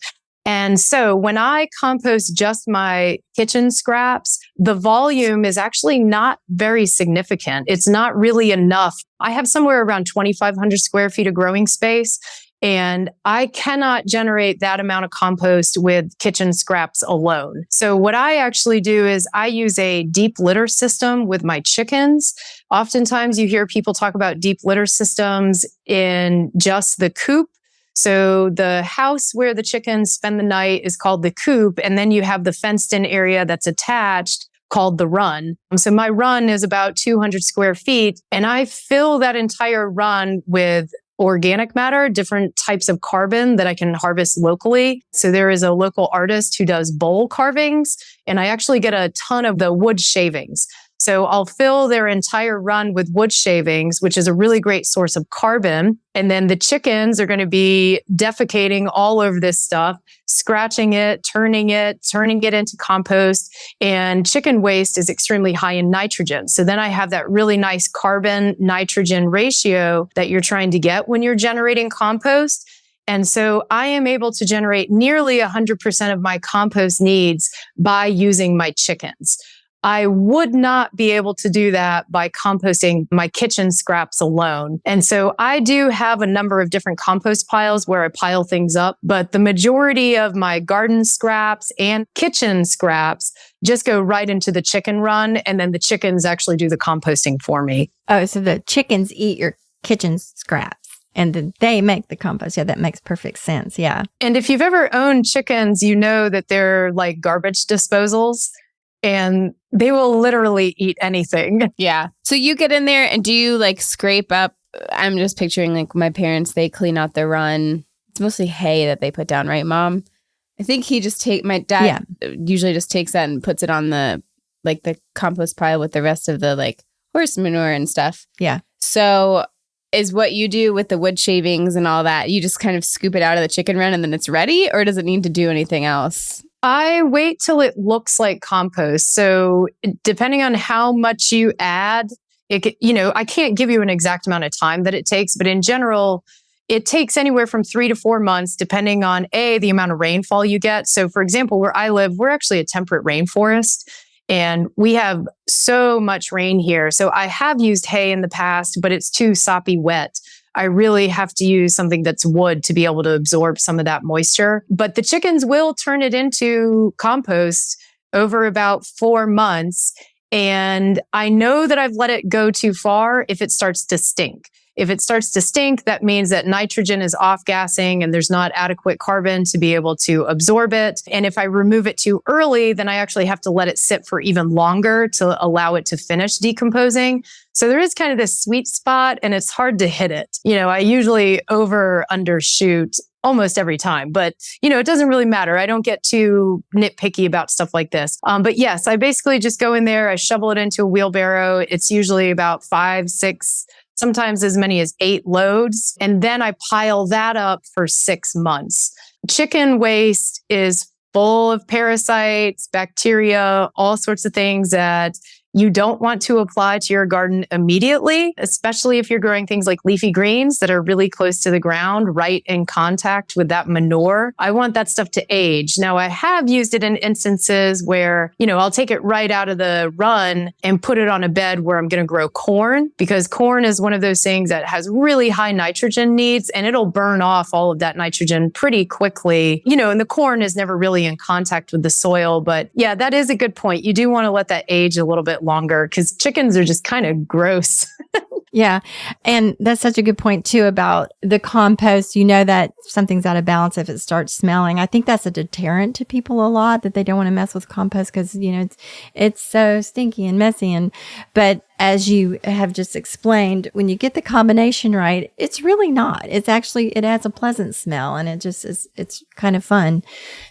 And so when I compost just my kitchen scraps, the volume is actually not very significant. It's not really enough. I have somewhere around 2,500 square feet of growing space, and I cannot generate that amount of compost with kitchen scraps alone. So what I actually do is I use a deep litter system with my chickens. Oftentimes you hear people talk about deep litter systems in just the coop. So the house where the chickens spend the night is called the coop. And then you have the fenced in area that's attached called the run. So my run is about 200 square feet. And I fill that entire run with organic matter, different types of carbon that I can harvest locally. So there is a local artist who does bowl carvings, and I actually get a ton of the wood shavings. So I'll fill their entire run with wood shavings, which is a really great source of carbon. And then the chickens are going to be defecating all over this stuff, scratching it, turning it into compost. And chicken waste is extremely high in nitrogen. So then I have that really nice carbon nitrogen ratio that you're trying to get when you're generating compost. And so I am able to generate nearly 100% of my compost needs by using my chickens. I would not be able to do that by composting my kitchen scraps alone. And so I do have a number of different compost piles where I pile things up, but the majority of my garden scraps and kitchen scraps just go right into the chicken run. And then the chickens actually do the composting for me. Oh, so the chickens eat your kitchen scraps and then they make the compost. Yeah, that makes perfect sense. Yeah. And if you've ever owned chickens, you know that they're like garbage disposals. And they will literally eat anything. Yeah. So you get in there and do you like scrape up? I'm just picturing like my parents, they clean out their run. It's mostly hay that they put down, right, Mom? I think my dad usually just takes that and puts it on the compost pile with the rest of the like horse manure and stuff. Yeah. So is what you do with the wood shavings and all that, you just kind of scoop it out of the chicken run and then it's ready, or does it need to do anything else? I wait till it looks like compost. So depending on how much you add, I can't give you an exact amount of time that it takes, but in general, it takes anywhere from 3 to 4 months, depending on the amount of rainfall you get. So for example, where I live, we're actually a temperate rainforest and we have so much rain here. So I have used hay in the past, but it's too soppy wet. I really have to use something that's wood to be able to absorb some of that moisture. But the chickens will turn it into compost over about 4 months. And I know that I've let it go too far if it starts to stink. If it starts to stink, that means that nitrogen is off-gassing and there's not adequate carbon to be able to absorb it. And if I remove it too early, then I actually have to let it sit for even longer to allow it to finish decomposing. So there is kind of this sweet spot and it's hard to hit it. I usually undershoot almost every time, but it doesn't really matter. I don't get too nitpicky about stuff like this. But yes, I basically just go in there, I shovel it into a wheelbarrow. It's usually about 5, 6, sometimes as many as 8 loads. And then I pile that up for 6 months. Chicken waste is full of parasites, bacteria, all sorts of things that you don't want to apply to your garden immediately, especially if you're growing things like leafy greens that are really close to the ground, right in contact with that manure. I want that stuff to age. Now, I have used it in instances where, I'll take it right out of the run and put it on a bed where I'm going to grow corn, because corn is one of those things that has really high nitrogen needs, and it'll burn off all of that nitrogen pretty quickly. And the corn is never really in contact with the soil. But yeah, that is a good point. You do want to let that age a little bit longer, because chickens are just kind of gross. Yeah. And that's such a good point too about the compost. That something's out of balance if it starts smelling. I think that's a deterrent to people a lot, that they don't want to mess with compost because, it's so stinky and messy. But as you have just explained, when you get the combination right, it's really not. It adds a pleasant smell, and it's kind of fun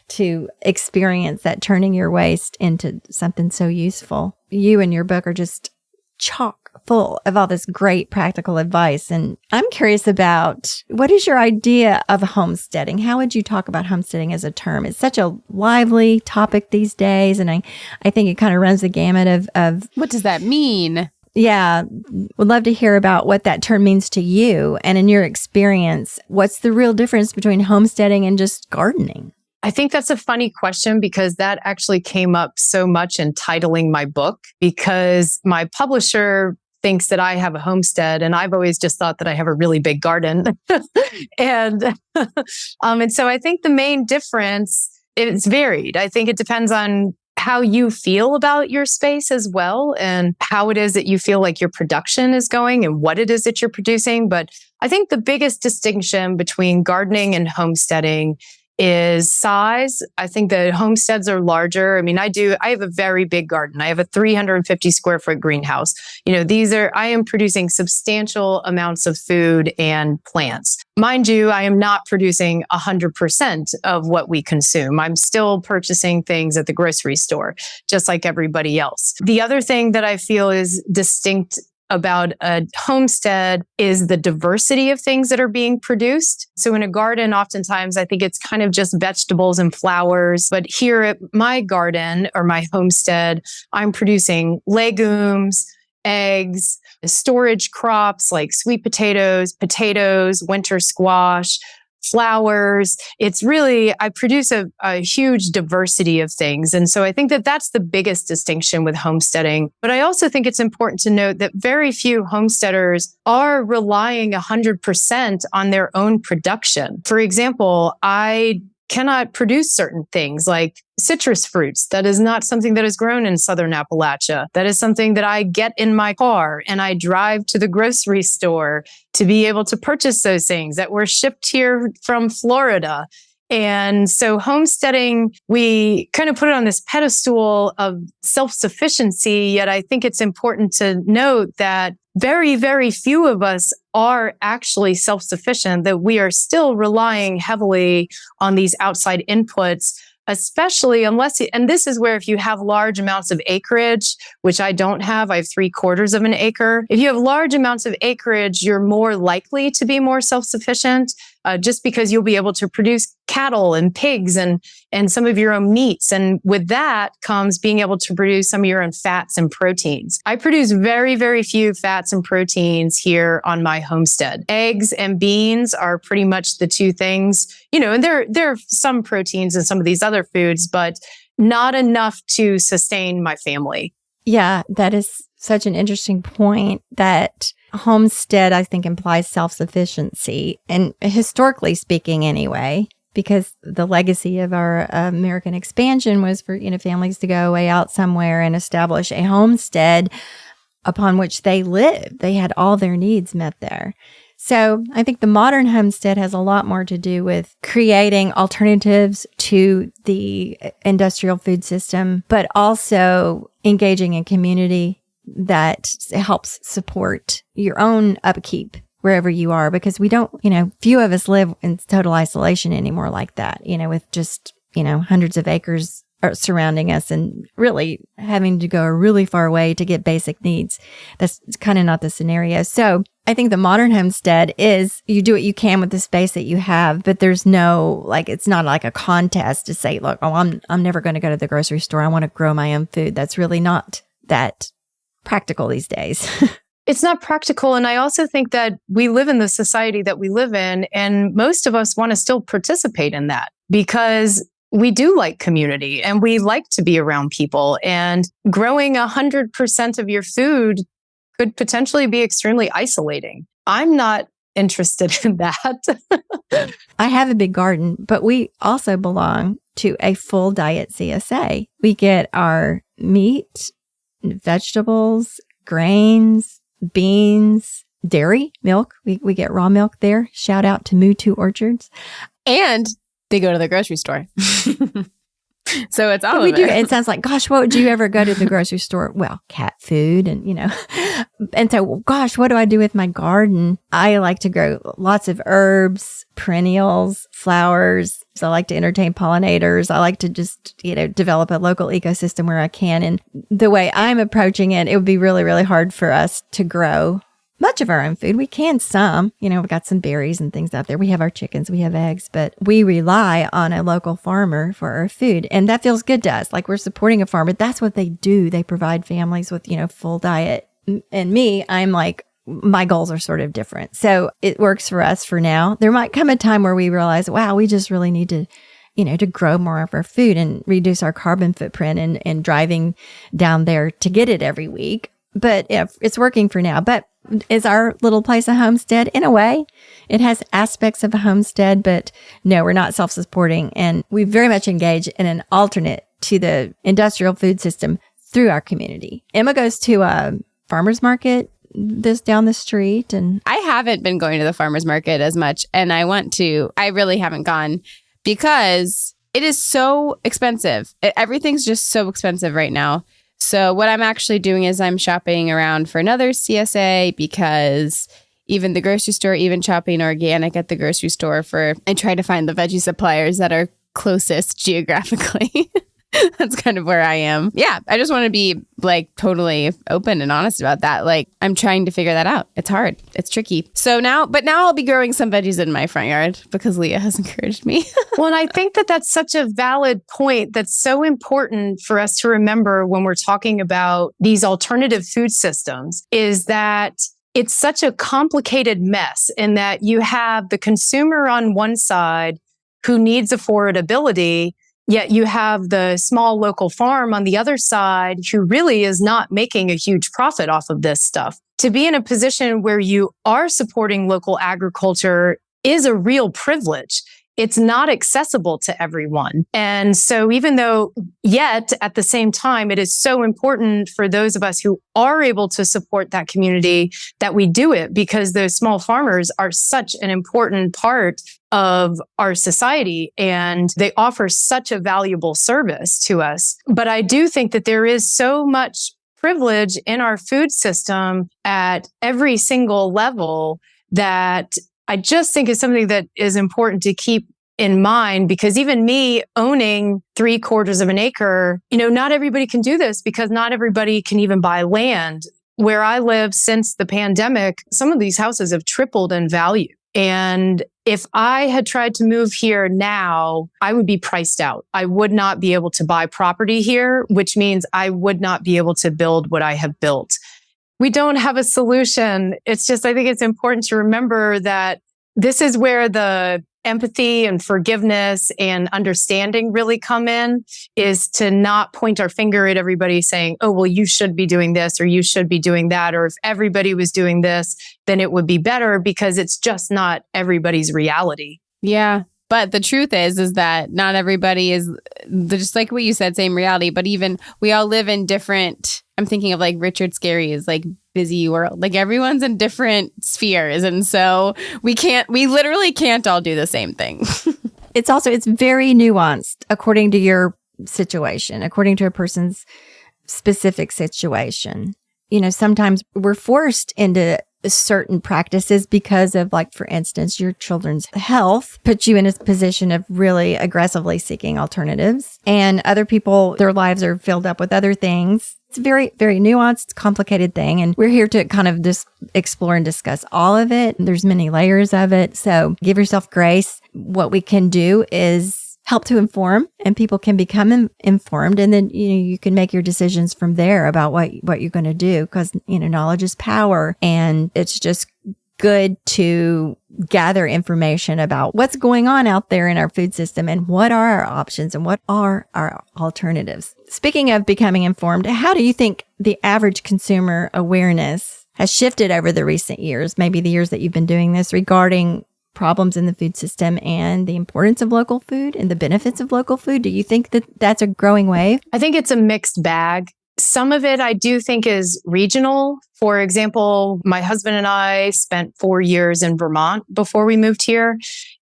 to experience that, turning your waste into something so useful. You and your book are just chock full of all this great practical advice. And I'm curious about, what is your idea of homesteading? How would you talk about homesteading as a term? It's such a lively topic these days. And I think it kind of runs the gamut of What does that mean? Yeah, would love to hear about what that term means to you. And in your experience, what's the real difference between homesteading and just gardening? I think that's a funny question, because that actually came up so much in titling my book, because my publisher thinks that I have a homestead, and I've always just thought that I have a really big garden. and so I think the main difference, it's varied. I think it depends on how you feel about your space as well, and how it is that you feel like your production is going and what it is that you're producing. But I think the biggest distinction between gardening and homesteading is size. I think the homesteads are larger. I mean, I have a very big garden. I have a 350 square foot greenhouse. I am producing substantial amounts of food and plants. Mind you, I am not producing 100% of what we consume. I'm still purchasing things at the grocery store, just like everybody else. The other thing that I feel is distinct about a homestead is the diversity of things that are being produced. So in a garden, oftentimes I think it's kind of just vegetables and flowers. But here at my garden or my homestead, I'm producing legumes, eggs, storage crops like sweet potatoes, winter squash, flowers. I produce a huge diversity of things. And so I think that that's the biggest distinction with homesteading. But I also think it's important to note that very few homesteaders are relying 100% on their own production. For example, I cannot produce certain things like citrus fruits. That is not something that is grown in Southern Appalachia. That is something that I get in my car and I drive to the grocery store to be able to purchase those things that were shipped here from Florida. And so homesteading, we kind of put it on this pedestal of self-sufficiency, yet I think it's important to note that very, very few of us are actually self-sufficient, that we are still relying heavily on these outside inputs, especially and this is where if you have large amounts of acreage, which I don't have, I have 3/4 of an acre. If you have large amounts of acreage, you're more likely to be more self-sufficient, just because you'll be able to produce cattle and pigs and some of your own meats. And with that comes being able to produce some of your own fats and proteins. I produce very, very few fats and proteins here on my homestead. Eggs and beans are pretty much the two things, and there are some proteins in some of these other foods, but not enough to sustain my family. Yeah, that is such an interesting point, that homestead, I think, implies self-sufficiency. And historically speaking, anyway, because the legacy of our American expansion was for, families to go way out somewhere and establish a homestead upon which they lived. They had all their needs met there. So I think the modern homestead has a lot more to do with creating alternatives to the industrial food system, but also engaging in community that helps support your own upkeep, wherever you are, because we don't, few of us live in total isolation anymore like that, with just, hundreds of acres surrounding us and really having to go a really far way to get basic needs. That's kind of not the scenario. So I think the modern homestead is you do what you can with the space that you have, but there's no, it's not like a contest to say, look, I'm never going to go to the grocery store. I want to grow my own food. That's really not that practical these days. It's not practical. And I also think that we live in the society that we live in, and most of us want to still participate in that because we do like community and we like to be around people, and growing 100% of your food could potentially be extremely isolating. I'm not interested in that. I have a big garden, but we also belong to a full diet CSA. We get our meat, vegetables, grains, beans, dairy, milk. We get raw milk there. Shout out to Moo2 Orchards. And they go to the grocery store. So it's all we of do. it. It sounds like, gosh, what would you ever go to the grocery store? Well, cat food and, and so, gosh, what do I do with my garden? I like to grow lots of herbs, perennials, flowers. So I like to entertain pollinators. I like to just, develop a local ecosystem where I can. And the way I'm approaching it, it would be really, really hard for us to grow much of our own food. We can some, we've got some berries and things out there. We have our chickens, we have eggs, but we rely on a local farmer for our food. And that feels good to us. Like we're supporting a farmer. That's what they do. They provide families with, full diet. And me, I'm like, my goals are sort of different. So it works for us for now. There might come a time where we realize, wow, we just really need to, to grow more of our food and reduce our carbon footprint and driving down there to get it every week. But if it's working for now. But is our little place a homestead? In a way, it has aspects of a homestead, but no, we're not self-supporting. And we very much engage in an alternate to the industrial food system through our community. Emma goes to a farmer's market this down the street. And I haven't been going to the farmer's market as much. And I really haven't gone because it is so expensive. Everything's just so expensive right now. So what I'm actually doing is I'm shopping around for another CSA because even the grocery store, even shopping organic at the grocery store I try to find the veggie suppliers that are closest geographically. That's kind of where I am. Yeah, I just want to be totally open and honest about that. I'm trying to figure that out. It's hard. It's tricky. So now I'll be growing some veggies in my front yard because Leah has encouraged me. Well, and I think that that's such a valid point that's so important for us to remember when we're talking about these alternative food systems is that it's such a complicated mess in that you have the consumer on one side who needs affordability, yet you have the small local farm on the other side who really is not making a huge profit off of this stuff. To be in a position where you are supporting local agriculture is a real privilege. It's not accessible to everyone. And so even though yet at the same time, it is so important for those of us who are able to support that community that we do it because those small farmers are such an important part of our society and they offer such a valuable service to us. But I do think that there is so much privilege in our food system at every single level that I just think is something that is important to keep in mind because even me owning 3/4 of an acre, not everybody can do this because not everybody can even buy land. Where I live since the pandemic, some of these houses have tripled in value. And if I had tried to move here now, I would be priced out. I would not be able to buy property here, which means I would not be able to build what I have built. We don't have a solution. It's just, I think it's important to remember that this is where the empathy and forgiveness and understanding really come in, is to not point our finger at everybody saying, oh, well, you should be doing this or you should be doing that. Or if everybody was doing this, then it would be better because it's just not everybody's reality. Yeah. But the truth is that not everybody is just like what you said, same reality, but even we all live in different, I'm thinking of Richard Scarry's busy world. Everyone's in different spheres. And so we literally can't all do the same thing. It's very nuanced according to your situation, according to a person's specific situation. Sometimes we're forced into certain practices because of, like, for instance, your children's health puts you in a position of really aggressively seeking alternatives. And other people, their lives are filled up with other things. It's a very, very nuanced, complicated thing. And we're here to kind of just explore and discuss all of it. There's many layers of it. So give yourself grace. What we can do is help to inform, and people can become informed. And then, you can make your decisions from there about what you're going to do, because, knowledge is power. And it's just good to gather information about what's going on out there in our food system and what are our options and what are our alternatives. Speaking of becoming informed, how do you think the average consumer awareness has shifted over the recent years, maybe the years that you've been doing this, regarding problems in the food system and the importance of local food and the benefits of local food? Do you think that that's a growing wave? I think it's a mixed bag. Some of it I do think is regional. For example, my husband and I spent 4 years in Vermont before we moved here.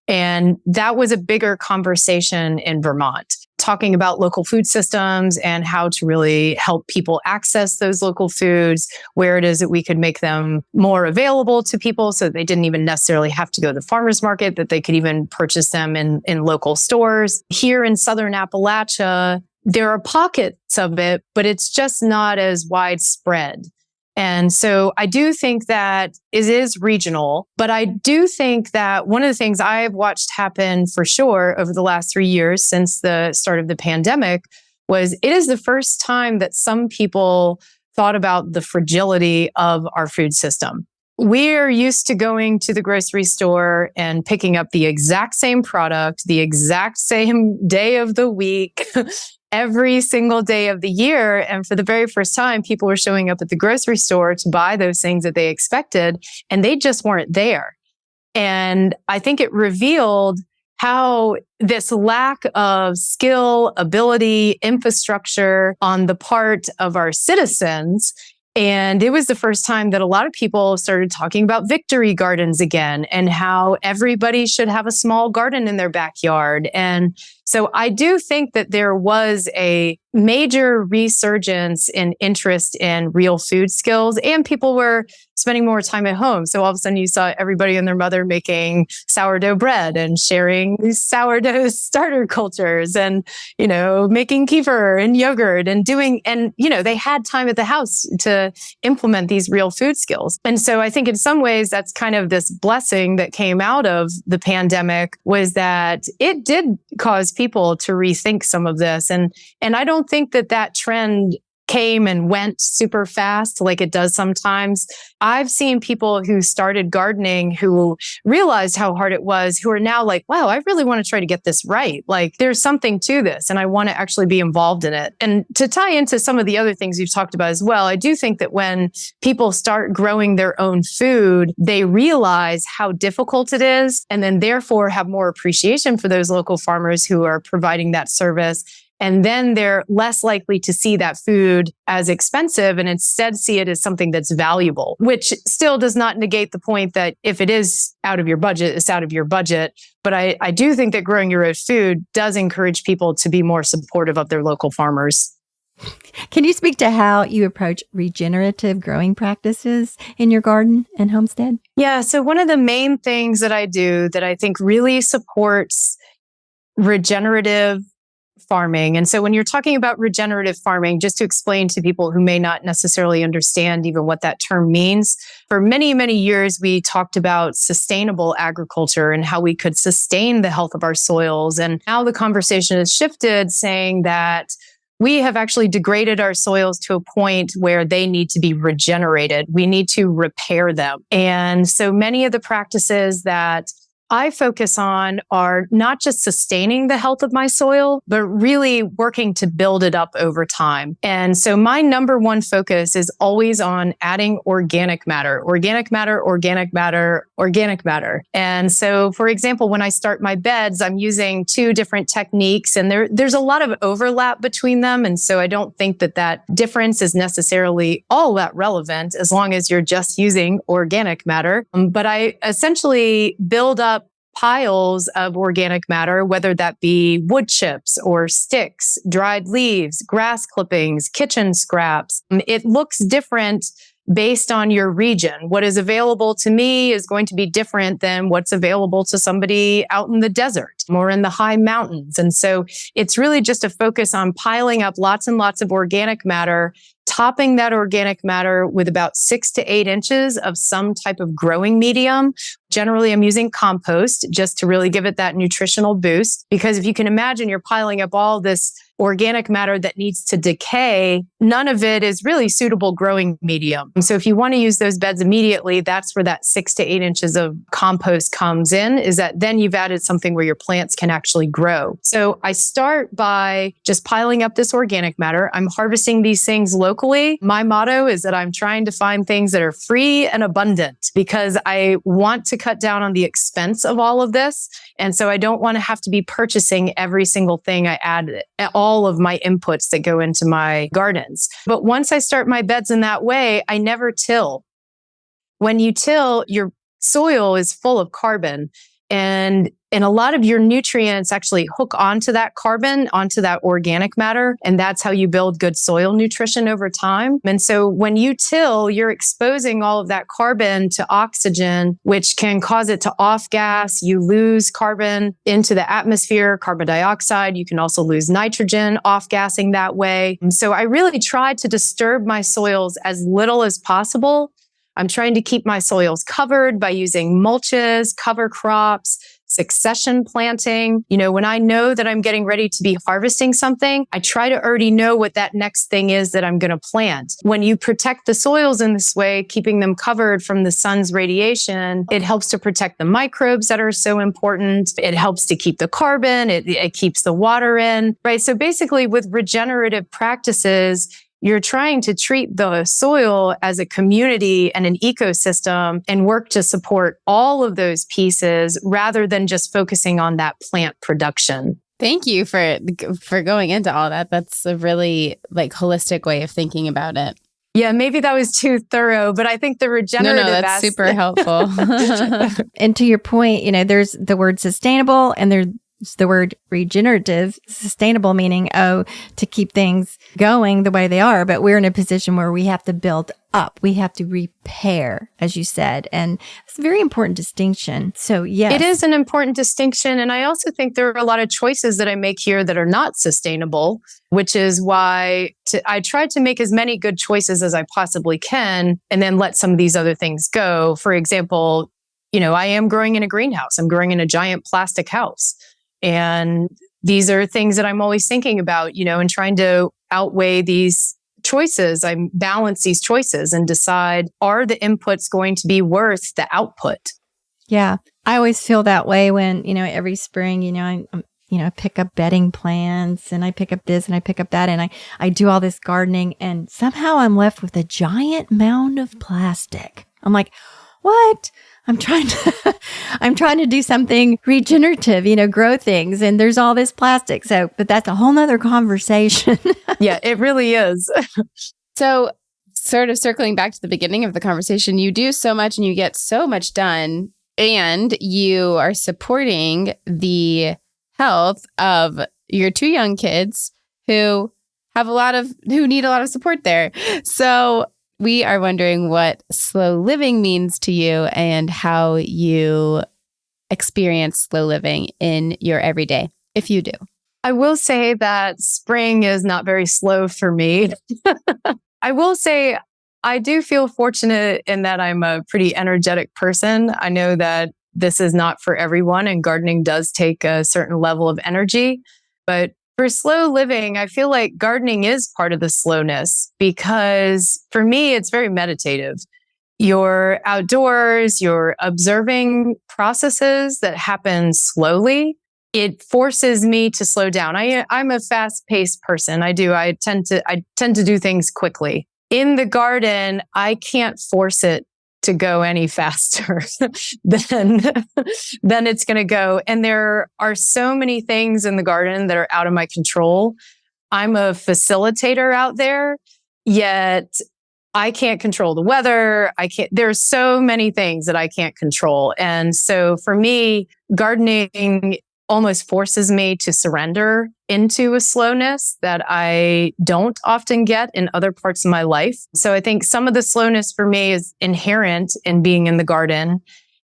And that was a bigger conversation in Vermont, talking about local food systems and how to really help people access those local foods, where it is that we could make them more available to people so that they didn't even necessarily have to go to the farmer's market, that they could even purchase them in local stores. Here in Southern Appalachia, there are pockets of it, but it's just not as widespread. And so I do think that it is regional, but I do think that one of the things I've watched happen for sure over the last 3 years since the start of the pandemic was it is the first time that some people thought about the fragility of our food system. We're used to going to the grocery store and picking up the exact same product, the exact same day of the week, every single day of the year. And for the very first time, people were showing up at the grocery store to buy those things that they expected, and they just weren't there. And I think it revealed how this lack of skill, ability, infrastructure on the part of our citizens. And it was the first time that a lot of people started talking about victory gardens again and how everybody should have a small garden in their backyard. And so I do think that there was a major resurgence in interest in real food skills, and people were spending more time at home. So all of a sudden you saw everybody and their mother making sourdough bread and sharing sourdough starter cultures and, making kefir and yogurt and they had time at the house to implement these real food skills. And so I think in some ways that's kind of this blessing that came out of the pandemic, was that it did cause people to rethink some of this. And I don't think that trend came and went super fast like it does sometimes. I've seen people who started gardening who realized how hard it was, who are now like, wow, I really want to try to get this right. Like there's something to this and I want to actually be involved in it. And to tie into some of the other things you've talked about as well, I do think that when people start growing their own food, they realize how difficult it is, and then therefore have more appreciation for those local farmers who are providing that service. And then they're less likely to see that food as expensive and instead see it as something that's valuable, which still does not negate the point that if it is out of your budget, it's out of your budget. But I do think that growing your own food does encourage people to be more supportive of their local farmers. Can you speak to how you approach regenerative growing practices in your garden and homestead? Yeah. So one of the main things that I do that I think really supports regenerative farming. And so when you're talking about regenerative farming, just to explain to people who may not necessarily understand even what that term means, for many, many years, we talked about sustainable agriculture and how we could sustain the health of our soils. And now the conversation has shifted, saying that we have actually degraded our soils to a point where they need to be regenerated. We need to repair them. And so many of the practices that I focus on are not just sustaining the health of my soil, but really working to build it up over time. And so my number one focus is always on adding organic matter, organic matter, organic matter, organic matter. And so, for example, when I start my beds, I'm using 2 different techniques, and there's a lot of overlap between them. And so I don't think that difference is necessarily all that relevant as long as you're just using organic matter. But I essentially build up piles of organic matter, whether that be wood chips or sticks, dried leaves, grass clippings, kitchen scraps. It looks different based on your region. What is available to me is going to be different than what's available to somebody out in the desert or in the high mountains. And so it's really just a focus on piling up lots and lots of organic matter, topping that organic matter with about 6 to 8 inches of some type of growing medium. Generally, I'm using compost just to really give it that nutritional boost. Because if you can imagine, you're piling up all this organic matter that needs to decay. None of it is really suitable growing medium. So if you want to use those beds immediately, that's where that 6 to 8 inches of compost comes in, is that then you've added something where your plants can actually grow. So I start by just piling up this organic matter. I'm harvesting these things locally. My motto is that I'm trying to find things that are free and abundant because I want to cut down on the expense of all of this. And so I don't want to have to be purchasing every single thing I add, all of my inputs that go into my gardens. But once I start my beds in that way, I never till. When you till, your soil is full of carbon, and a lot of your nutrients actually hook onto that carbon, onto that organic matter. And that's how you build good soil nutrition over time. And so when you till, you're exposing all of that carbon to oxygen, which can cause it to off gas. You lose carbon into the atmosphere, carbon dioxide. You can also lose nitrogen off gassing that way. And so I really try to disturb my soils as little as possible. I'm trying to keep my soils covered by using mulches, cover crops, succession planting. You know, when I know that I'm getting ready to be harvesting something, I try to already know what that next thing is that I'm going to plant. When you protect the soils in this way, keeping them covered from the sun's radiation, it helps to protect the microbes that are so important. It helps to keep the carbon. It keeps the water in, right? So basically with regenerative practices, you're trying to treat the soil as a community and an ecosystem and work to support all of those pieces rather than just focusing on that plant production. Thank you for going into all that. That's a really holistic way of thinking about it. Yeah, maybe that was too thorough, but I think the regenerative that's super helpful. And to your point, there's the word sustainable and there's the word regenerative, sustainable meaning, to keep things going the way they are. But we're in a position where we have to build up. We have to repair, as you said. And it's a very important distinction. So, yes. It is an important distinction. And I also think there are a lot of choices that I make here that are not sustainable, which is why I try to make as many good choices as I possibly can and then let some of these other things go. For example, I am growing in a greenhouse. I'm growing in a giant plastic house. And these are things that I'm always thinking about, and trying to outweigh these choices. I balance these choices and decide, are the inputs going to be worth the output? Yeah. I always feel that way when, every spring, I pick up bedding plants and I pick up this and I pick up that and I do all this gardening and somehow I'm left with a giant mound of plastic. I'm like, what? I'm trying to do something regenerative, grow things. And there's all this plastic. But that's a whole nother conversation. Yeah, it really is. So sort of circling back to the beginning of the conversation, you do so much and you get so much done and you are supporting the health of your 2 young kids who need a lot of support there. So we are wondering what slow living means to you and how you experience slow living in your everyday, if you do. I will say that spring is not very slow for me. I will say I do feel fortunate in that I'm a pretty energetic person. I know that this is not for everyone and gardening does take a certain level of energy, but for slow living, I feel like gardening is part of the slowness because for me, it's very meditative. You're outdoors, you're observing processes that happen slowly. It forces me to slow down. I'm a fast-paced person. I tend to do things quickly. In the garden, I can't force it to go any faster than it's going to go. And there are so many things in the garden that are out of my control. I'm a facilitator out there, yet I can't control the weather. There's so many things that I can't control. And so for me, gardening almost forces me to surrender into a slowness that I don't often get in other parts of my life. So I think some of the slowness for me is inherent in being in the garden,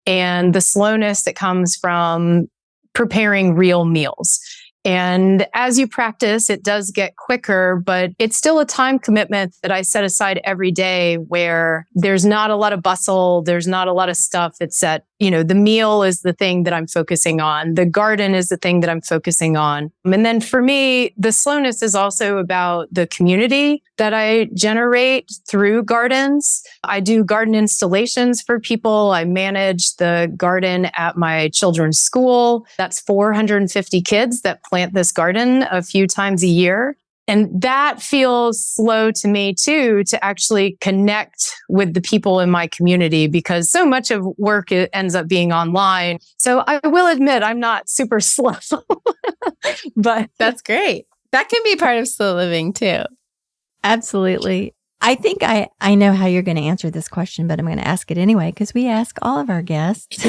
and the slowness that comes from preparing real meals. And as you practice, it does get quicker, but it's still a time commitment that I set aside every day where there's not a lot of bustle. There's not a lot of stuff. It's that, the meal is the thing that I'm focusing on. The garden is the thing that I'm focusing on. And then for me, the slowness is also about the community that I generate through gardens. I do garden installations for people. I manage the garden at my children's school. That's 450 kids that plant this garden a few times a year. And that feels slow to me too, to actually connect with the people in my community, because so much of work ends up being online. So I will admit I'm not super slow, but That's great. That can be part of slow living too. Absolutely. I think I know how you're going to answer this question, but I'm going to ask it anyway, because we ask all of our guests,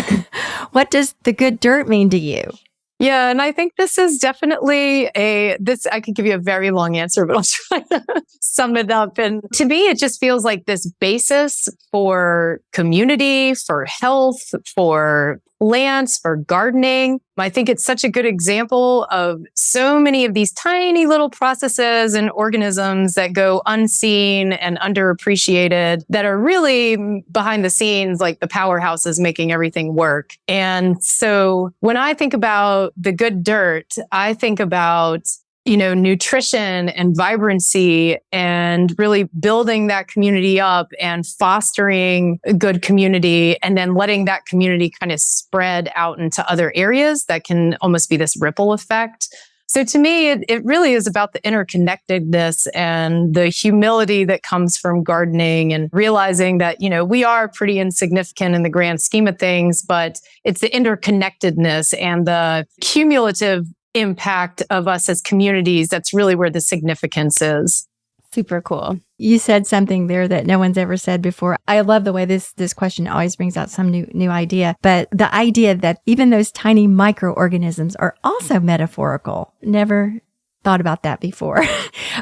what does the good dirt mean to you? yeah, and I think this is definitely I could give you a very long answer, but I'll try to sum it up. And to me, it just feels like this basis for community, for health, for plants, for gardening. I think it's such a good example of so many of these tiny little processes and organisms that go unseen and underappreciated that are really behind the scenes, like the powerhouses making everything work. And so when I think about the good dirt, I think about nutrition and vibrancy and really building that community up and fostering a good community, and then letting that community kind of spread out into other areas that can almost be this ripple effect. So to me, it really is about the interconnectedness and the humility that comes from gardening, and realizing that, we are pretty insignificant in the grand scheme of things, but it's the interconnectedness and the cumulative impact of us as communities that's really where the significance is. Super cool. You said something there that no one's ever said before. I love the way this question always brings out some new idea, but the idea that even those tiny microorganisms are also metaphorical. Never thought about that before.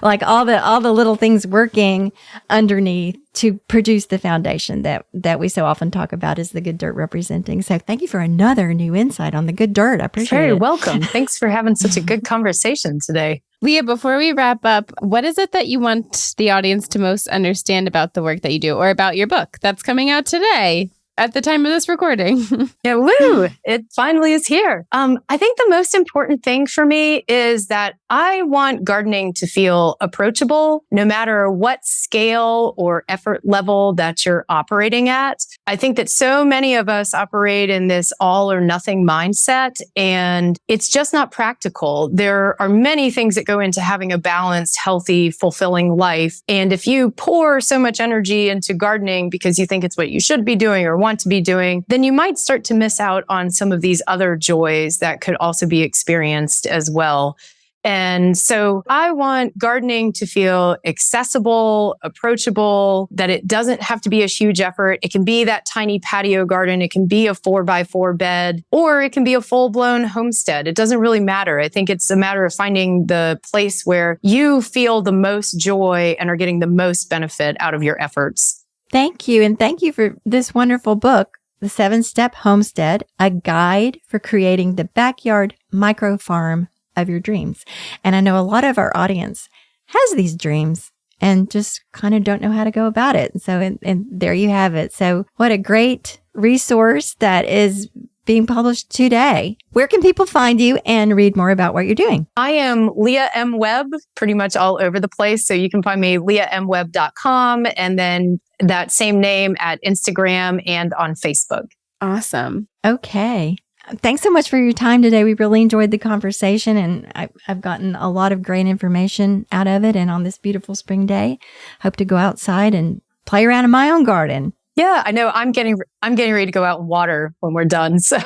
Like all the little things working underneath to produce the foundation that we so often talk about as the good dirt representing. So thank you for another new insight on the good dirt. I appreciate it. Very welcome. Thanks for having such a good conversation today. Leah, before we wrap up, what is it that you want the audience to most understand about the work that you do, or about your book that's coming out today at the time of this recording? Yeah, woo! It finally is here. I think the most important thing for me is that I want gardening to feel approachable, no matter what scale or effort level that you're operating at. I think that so many of us operate in this all or nothing mindset, and it's just not practical. There are many things that go into having a balanced, healthy, fulfilling life. And if you pour so much energy into gardening because you think it's what you should be doing or want to be doing, then you might start to miss out on some of these other joys that could also be experienced as well. And so I want gardening to feel accessible, approachable, that it doesn't have to be a huge effort. It can be that tiny patio garden. It can be a 4x4 bed, or it can be a full-blown homestead. It doesn't really matter. I think it's a matter of finding the place where you feel the most joy and are getting the most benefit out of your efforts. Thank you. And thank you for this wonderful book, The 7 Step Homestead, a guide for creating the backyard microfarm of your dreams. And I know a lot of our audience has these dreams and just kind of don't know how to go about it. So, and there you have it. So what a great resource that is being published today. Where can people find you and read more about what you're doing? I am Leah M. Webb, pretty much all over the place. So you can find me leahmwebb.com, and then that same name at Instagram and on Facebook. Awesome. Okay. Thanks so much for your time today. We really enjoyed the conversation, and I've gotten a lot of great information out of it. And on this beautiful spring day, hope to go outside and play around in my own garden. Yeah, I know. I'm getting ready to go out and water when we're done. So,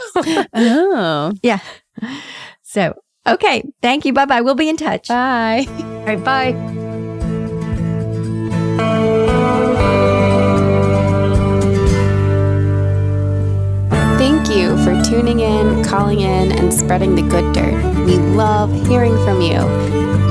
Oh, Yeah. So, okay. Thank you. Bye-bye. We'll be in touch. bye. all right, bye. Thank you for tuning tuning in, calling in, and spreading the good dirt. We love hearing from you.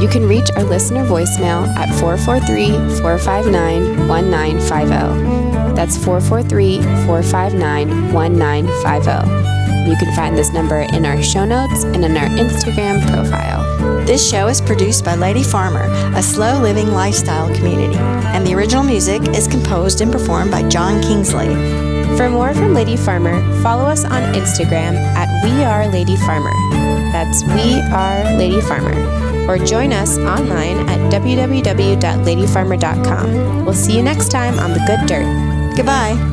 You can reach our listener voicemail at 443-459-1950. That's 443-459-1950. You can find this number in our show notes and in our Instagram profile. This show is produced by Lady Farmer, a slow living lifestyle community, and the original music is composed and performed by John Kingsley. For more from Lady Farmer, follow us on Instagram at We Are Lady Farmer. That's We Are Lady Farmer. Or join us online at www.ladyfarmer.com. We'll see you next time on The Good Dirt. Goodbye.